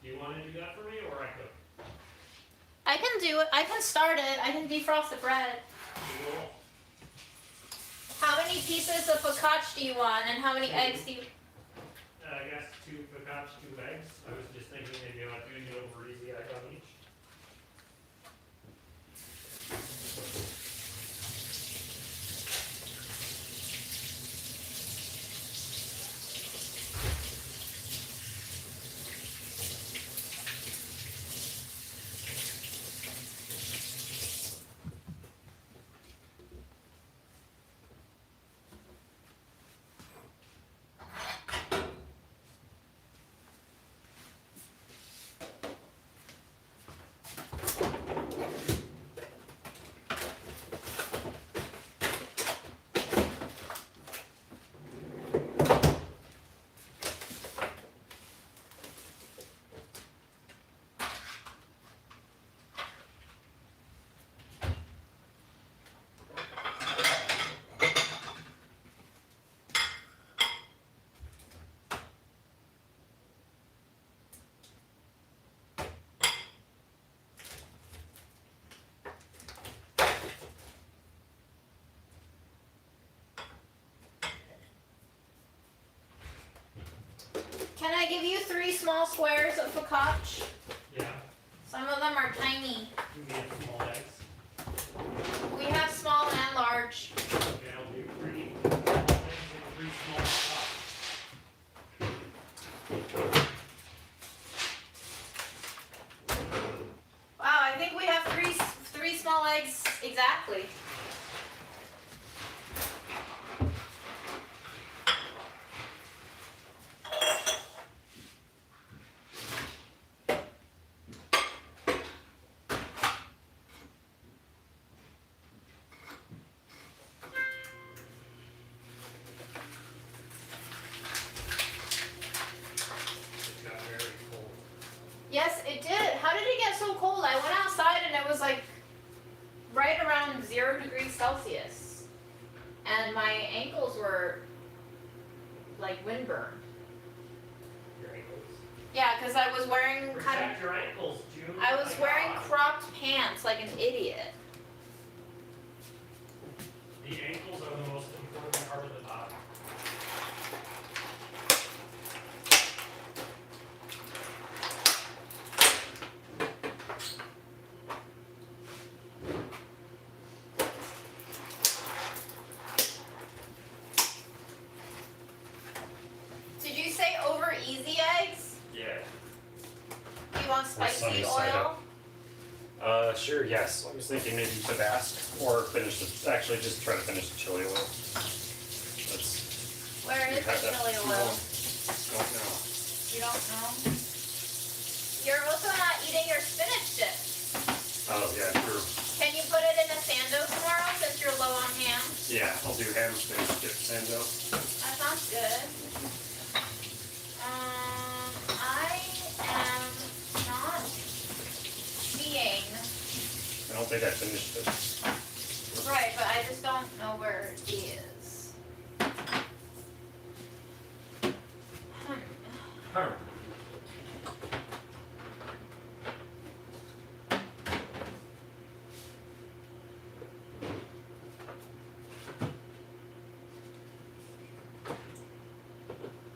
Do you want to do that for me, or I cook? I can do it. I can start it. I can defrost the bread. Cool. How many pieces of focaccia do you want, and how many eggs do you? I guess 2 focaccia, 2 eggs. I was just thinking maybe about doing it over easy egg on each. Can I give you 3 small squares of focaccia? Yeah. Some of them are tiny. You need small eggs. We have small and large. Okay, I'll do 3 eggs and 3 small pots. Wow, I think we have three small eggs exactly. degrees Celsius. And my ankles were like windburned. Your ankles. Yeah, because I was wearing Protect your ankles, June. I was My wearing God. cropped pants like an idiot. The ankles are the most important part of the body. Did you say over easy eggs? Yeah. Do you want sunny spicy side oil? up. Sure, yes. I was thinking maybe Tabasco or finish the, actually just try to finish the chili oil. That's, Where is the had that. chili oil? Don't know. You don't know? You're also not eating your spinach dip. Oh, yeah, true. Can you put it in a sando tomorrow since you're low on ham? Yeah, I'll do ham, spinach, dip, sando. That sounds good. I am not seeing. I don't think I finished it. Right, but I just don't know where it is. Huh.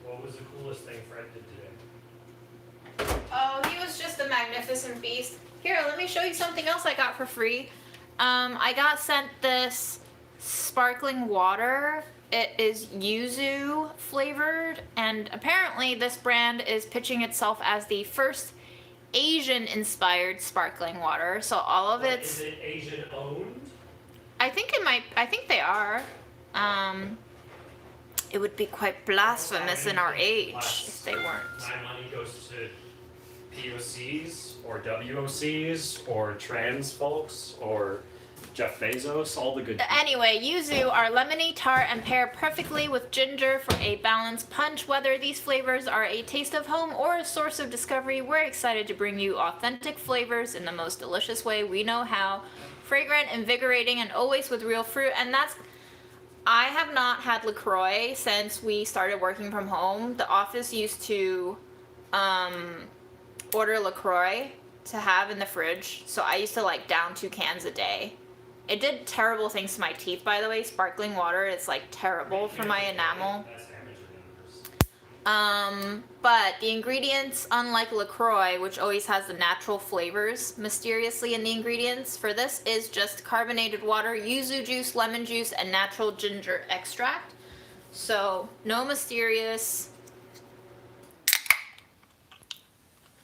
What was the coolest thing Fred did today? Oh, he was just a magnificent beast. Here, let me show you something else I got for free. I got sent this sparkling water. It is yuzu flavored, and apparently this brand is pitching itself as the first Asian-inspired sparkling water. So all of What, its, is it Asian owned? I think they are. It would be quite blasphemous in our age if they weren't. My money goes to POCs or WOCs or trans folks or Jeff Bezos, all the good people. Anyway, yuzu are lemony, tart, and pair perfectly with ginger for a balanced punch. Whether these flavors are a taste of home or a source of discovery, we're excited to bring you authentic flavors in the most delicious way we know how. Fragrant, invigorating, and always with real fruit. And I have not had LaCroix since we started working from home. The office used to order LaCroix to have in the fridge, so I used to like down 2 cans a day. It did terrible things to my teeth, by the way. Sparkling water is like terrible for my enamel. That's amateur numbers. But the ingredients, unlike LaCroix, which always has the natural flavors mysteriously in the ingredients, for this is just carbonated water, yuzu juice, lemon juice, and natural ginger extract. So no mysterious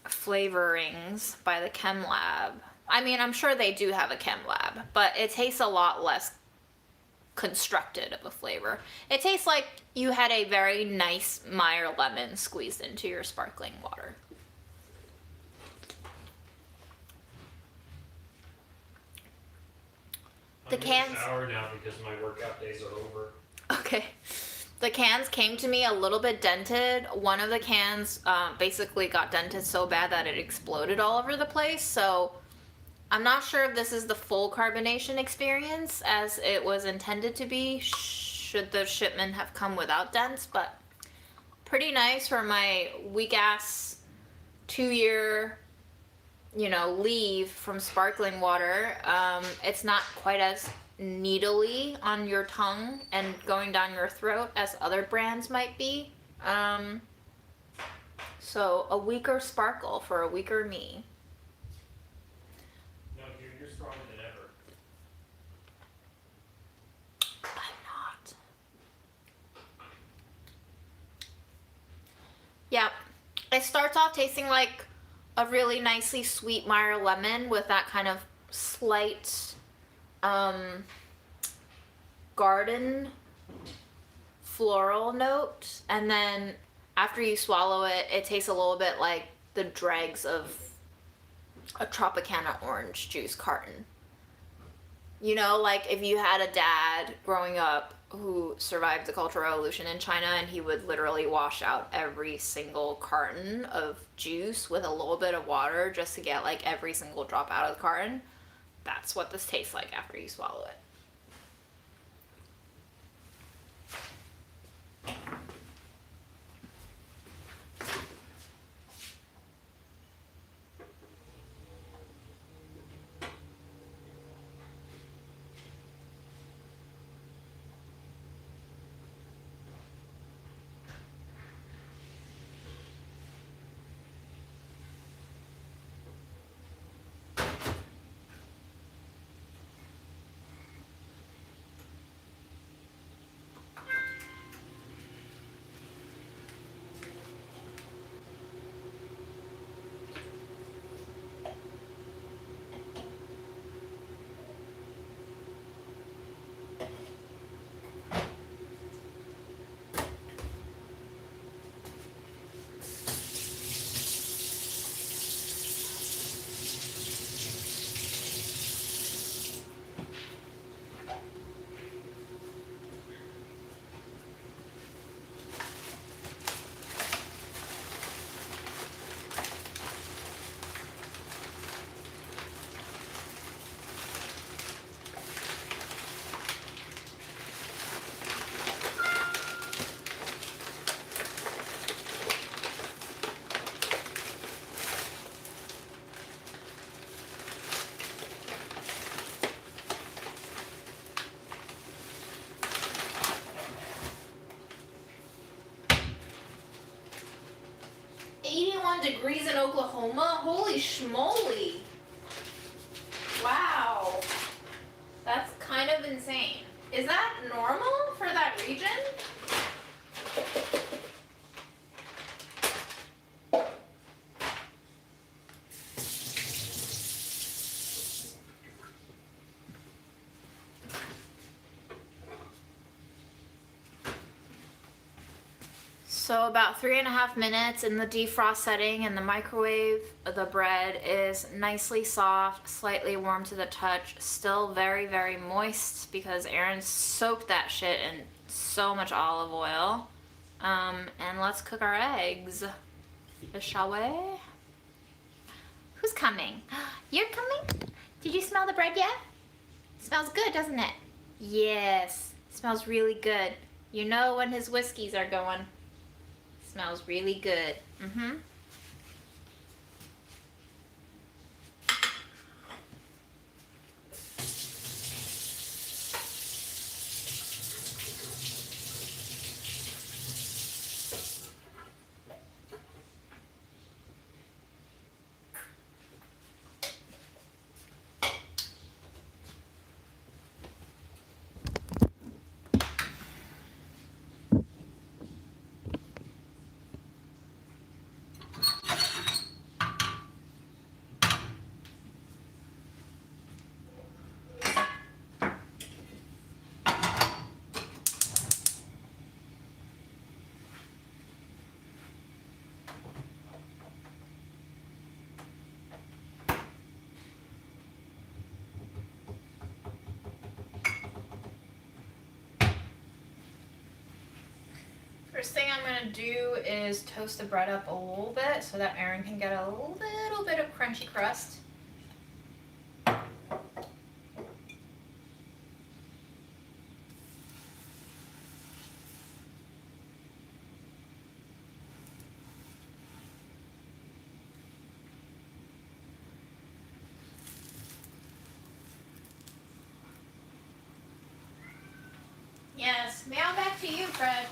flavorings by the Chem Lab. I mean, I'm sure they do have a Chem Lab, but it tastes a lot less constructed of a flavor. It tastes like you had a very nice Meyer lemon squeezed into your sparkling water. The I'm cans- in the shower now because my workout days are over. Okay. The cans came to me a little bit dented. One of the cans basically got dented so bad that it exploded all over the place. So I'm not sure if this is the full carbonation experience as it was intended to be, should the shipment have come without dents, but pretty nice for my weak-ass 2-year, leave from sparkling water. It's not quite as needly on your tongue and going down your throat as other brands might be. So a weaker sparkle for a weaker me. No, dude, you're stronger than ever. I'm not. Yeah, it starts off tasting like a really nicely sweet Meyer lemon with that kind of slight garden floral note, and then after you swallow it, it tastes a little bit like the dregs of a Tropicana orange juice carton. Like if you had a dad growing up who survived the Cultural Revolution in China and he would literally wash out every single carton of juice with a little bit of water just to get like every single drop out of the carton. That's what this tastes like after you swallow it. degrees in Oklahoma? Holy schmoly. Wow. That's kind of insane. Is that normal for that region? So about 3.5 minutes in the defrost setting in the microwave. The bread is nicely soft, slightly warm to the touch, still very, very moist because Aaron soaked that shit in so much olive oil. And let's cook our eggs. Shall we? Who's coming? You're coming? Did you smell the bread yet? Smells good, doesn't it? Yes, smells really good. You know when his whiskeys are going. Smells really good. Mm-hmm. First thing I'm gonna do is toast the bread up a little bit so that Aaron can get a little bit of crunchy crust. Yes, meow back to you, Fred.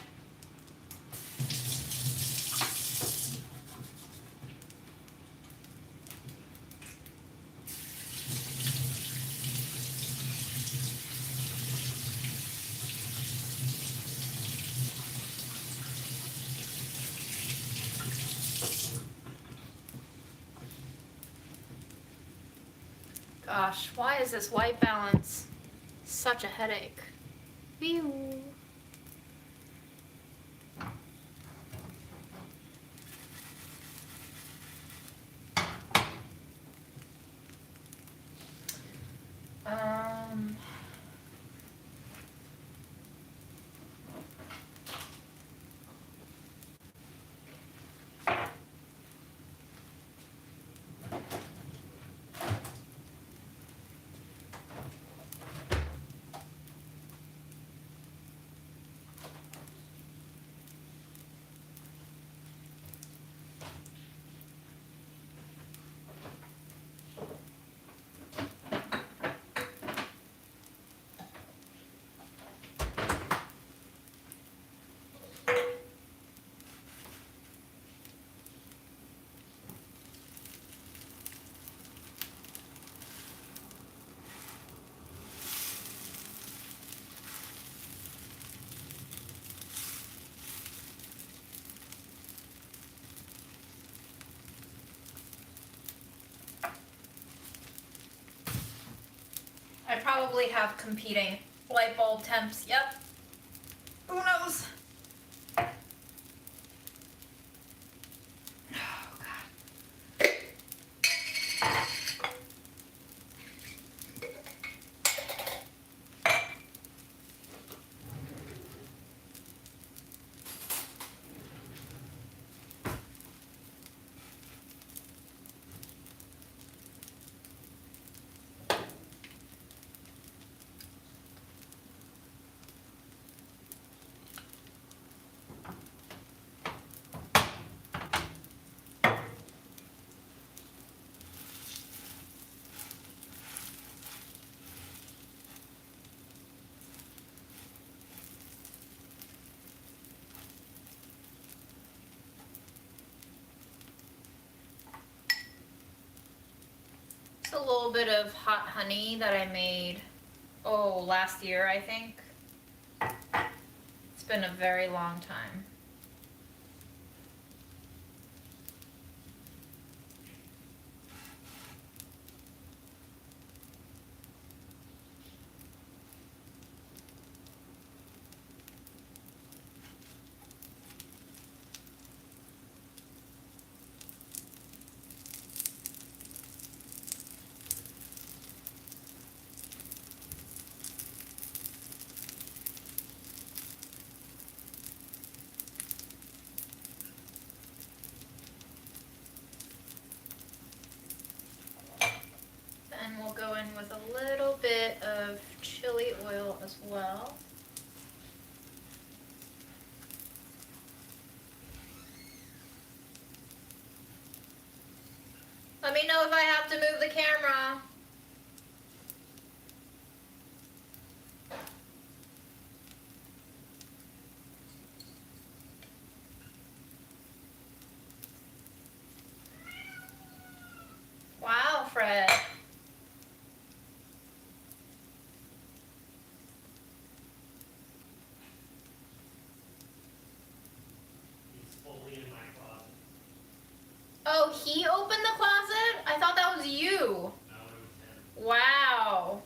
Gosh, why is this white balance such a headache? Whew. Um, I probably have competing light bulb temps. Yep. Who knows? Oh, God. little bit of hot honey that I made, last year, I think. It's been a very long time. And we'll go in with a little bit of chili oil as well. Let me know if I have to move the camera. Wow, Fred. He's fully in my closet. Oh, he opened the closet? I thought that was you. No, it was him. Wow.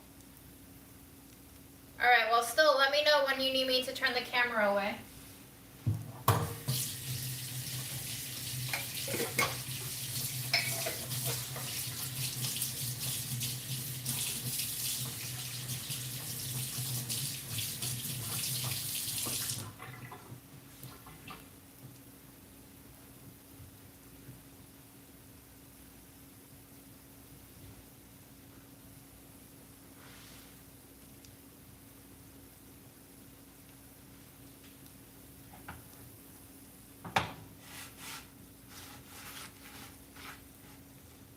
Alright, well still, let me know when you need me to turn the camera away.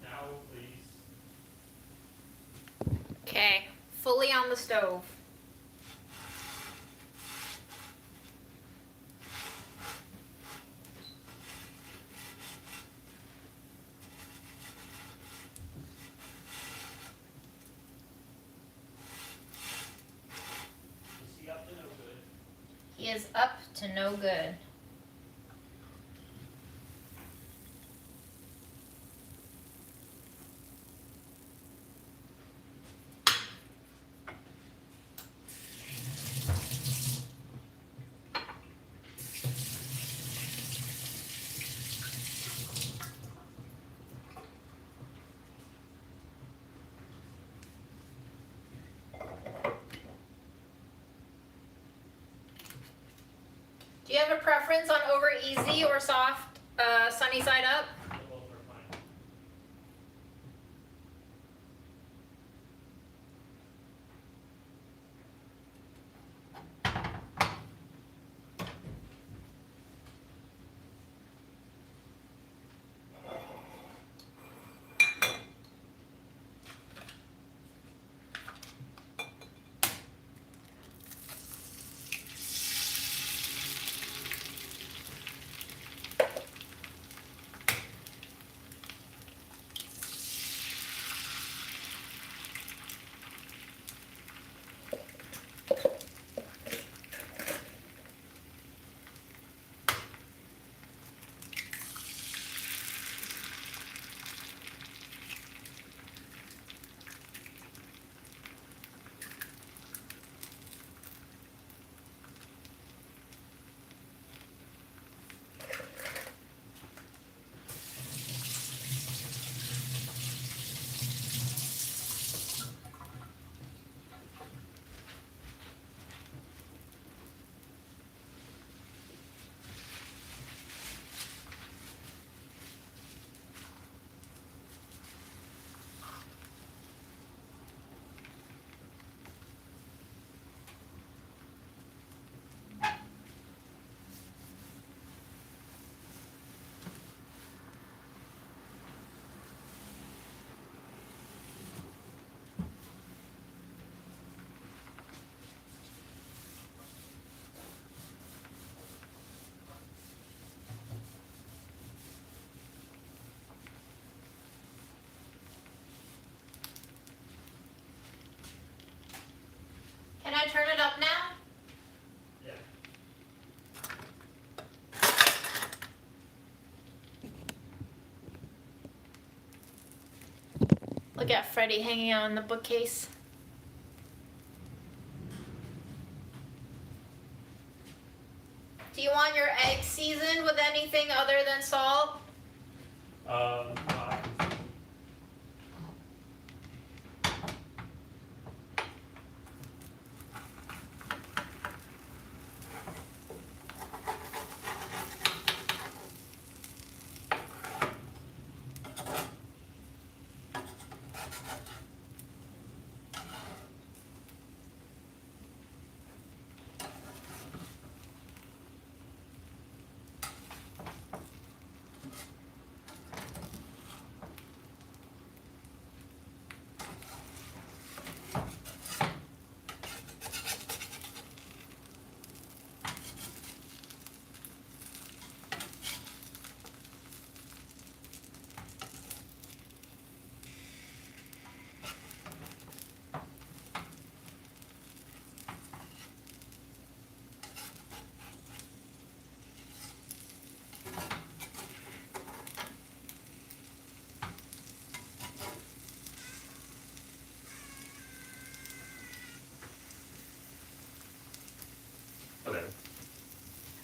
Now, please. Okay, fully on the stove. Is he up to no good? He is up to no good. Do you have a preference on over easy or soft, sunny side up? Both are fine. gonna turn it up now? Yeah. Look at Freddie hanging out in the bookcase. Do you want your eggs seasoned with anything other than salt? Uh, okay.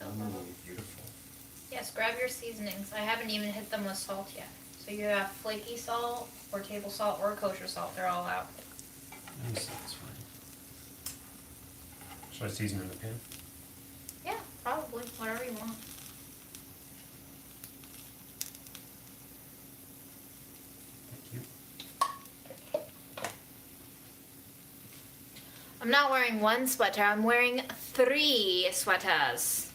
Ooh, beautiful. Yes, grab your seasonings. I haven't even hit them with salt yet. So you have flaky salt, or table salt, or kosher salt. They're all out. That's fine. Should I season in the pan? Yeah, probably. Whatever you want. Thank you. I'm not wearing one sweater. I'm wearing 3 sweaters.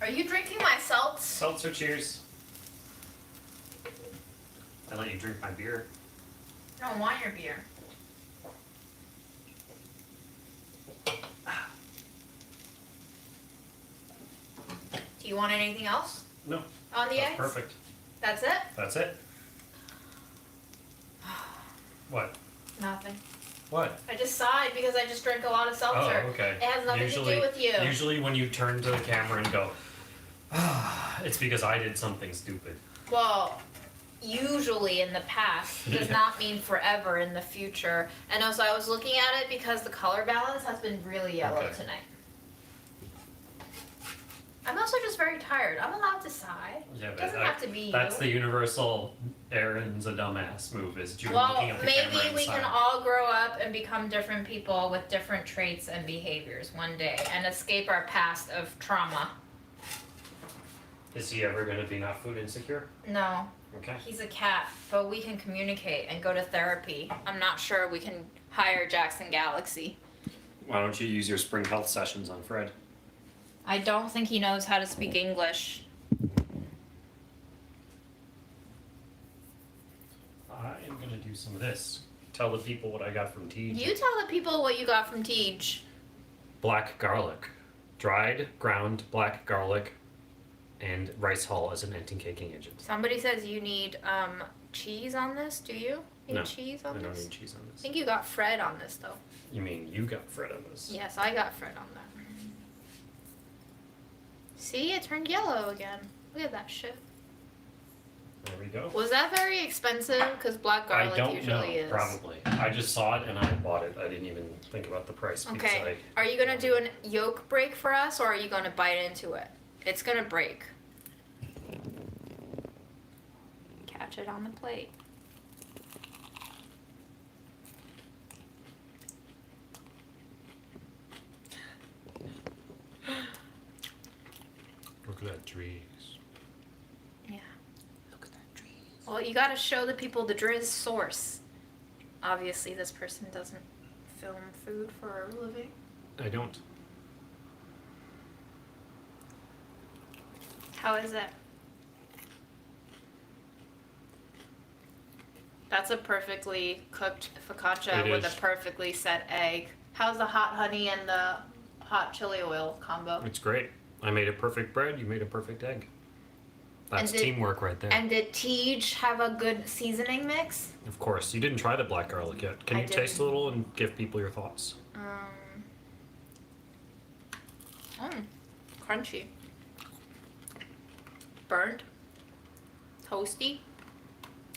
Are you drinking my salts? Seltzer, cheers. I let you drink my beer. I don't want your beer. Do you want anything else No, on the that's eggs? perfect. That's it? That's it. What? Nothing. What? I just sighed because I just drank a lot of seltzer. Oh, okay. It has nothing to do with you. Usually when you turn to the camera and go, it's because I did something stupid. Well, usually in the past does not mean forever in the future. And also I was looking at it because the color balance has been really yellow Okay. tonight. I'm also just very tired. I'm allowed to sigh. Yeah, It but doesn't have to be that's you. the universal Aaron's a dumbass move is June Well, looking at the maybe camera and we can sighing. all grow up and become different people with different traits and behaviors one day and escape our past of trauma. Is he ever going to be not food insecure? No, Okay. he's a cat, but we can communicate and go to therapy. I'm not sure we can hire Jackson Galaxy. Why don't you use your spring health sessions on Fred? I don't think he knows how to speak English. I am going to do some of this. Tell the people what I got from Tej. You tell the people what you got from Tej. Black garlic. Dried, ground black garlic and rice hull as an anti-caking agent. Somebody says you need cheese on this. Do you need No, cheese I on don't this? need cheese on I this. think you got Fred on this though. You mean you got Fred on this? Yes, I got Fred on that. See, it turned yellow again. Look at that shit. There we go. Was that very expensive? Because black garlic I don't usually know, is. probably. I just saw it and I bought it. I didn't even think about the price because Okay. Are you gonna do a yolk break for us, or are you gonna bite into it? It's gonna break. Catch it on the plate. Look at that trees. Yeah. Look at that trees. Well, you gotta show the people the Driz source. Obviously, this person doesn't film food for a living. I don't. How is it? That's a perfectly cooked focaccia It with is. a perfectly set egg. How's the hot honey and the hot chili oil combo? It's great. I made a perfect bread. You made a perfect egg. That's did- teamwork right there. And did Tej have a good seasoning mix? Of course. You didn't try the black garlic yet. Can I you taste a didn't. little and give people your thoughts? Crunchy. Burnt. Toasty.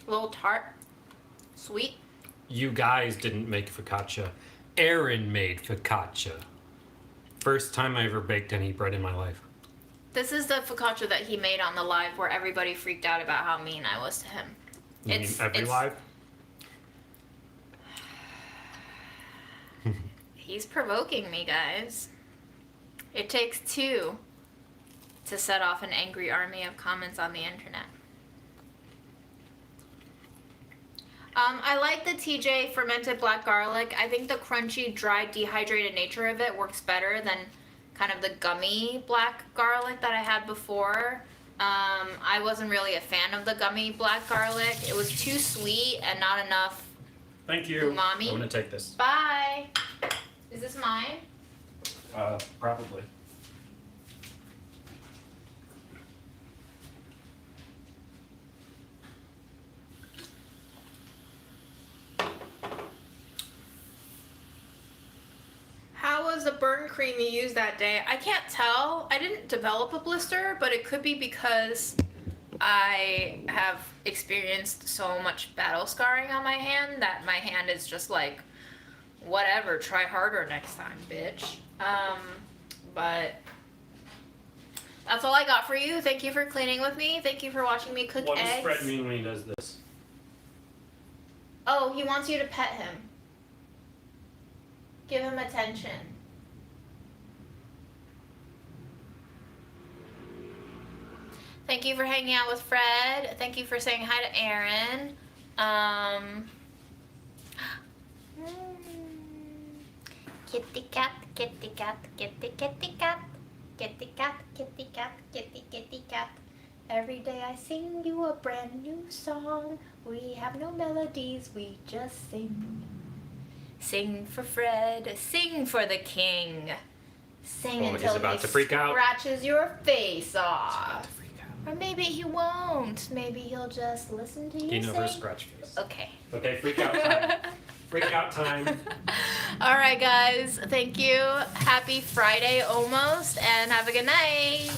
A little tart. Sweet. You guys didn't make focaccia. Aaron made focaccia. First time I ever baked any bread in my life. This is the focaccia that he made on the live where everybody freaked out about how mean I was to him. You mean every live? He's provoking me, guys. It takes two to set off an angry army of comments on the internet. I like the TJ fermented black garlic. I think the crunchy, dry, dehydrated nature of it works better than kind of the gummy black garlic that I had before. I wasn't really a fan of the gummy black garlic. It was too sweet and not enough Thank you. umami. I'm gonna take this. Bye. Is this mine? Probably. How was the burn cream you used that day? I can't tell. I didn't develop a blister, but it could be because I have experienced so much battle scarring on my hand that my hand is just like, whatever, try harder next time, bitch. But that's all I got for you. Thank you for cleaning with me. Thank you for watching me cook What does eggs. Fred mean when he does this? Oh, he wants you to pet him. Give him attention. Thank you for hanging out with Fred. Thank you for saying hi to Aaron. Kitty cat, kitty cat, kitty kitty cat, kitty cat, kitty cat, kitty kitty cat. Every day I sing you a brand new song. We have no melodies, we just sing. Sing for Fred, sing for the king. Sing Oh, he's until about he to freak out. scratches your face He's about off. to freak out. Or maybe he won't. Maybe he'll just listen to you He never sing. scratch face. Okay. Okay, freak out time. Freak out time. All right, guys. Thank you. Happy Friday almost, and have a good night.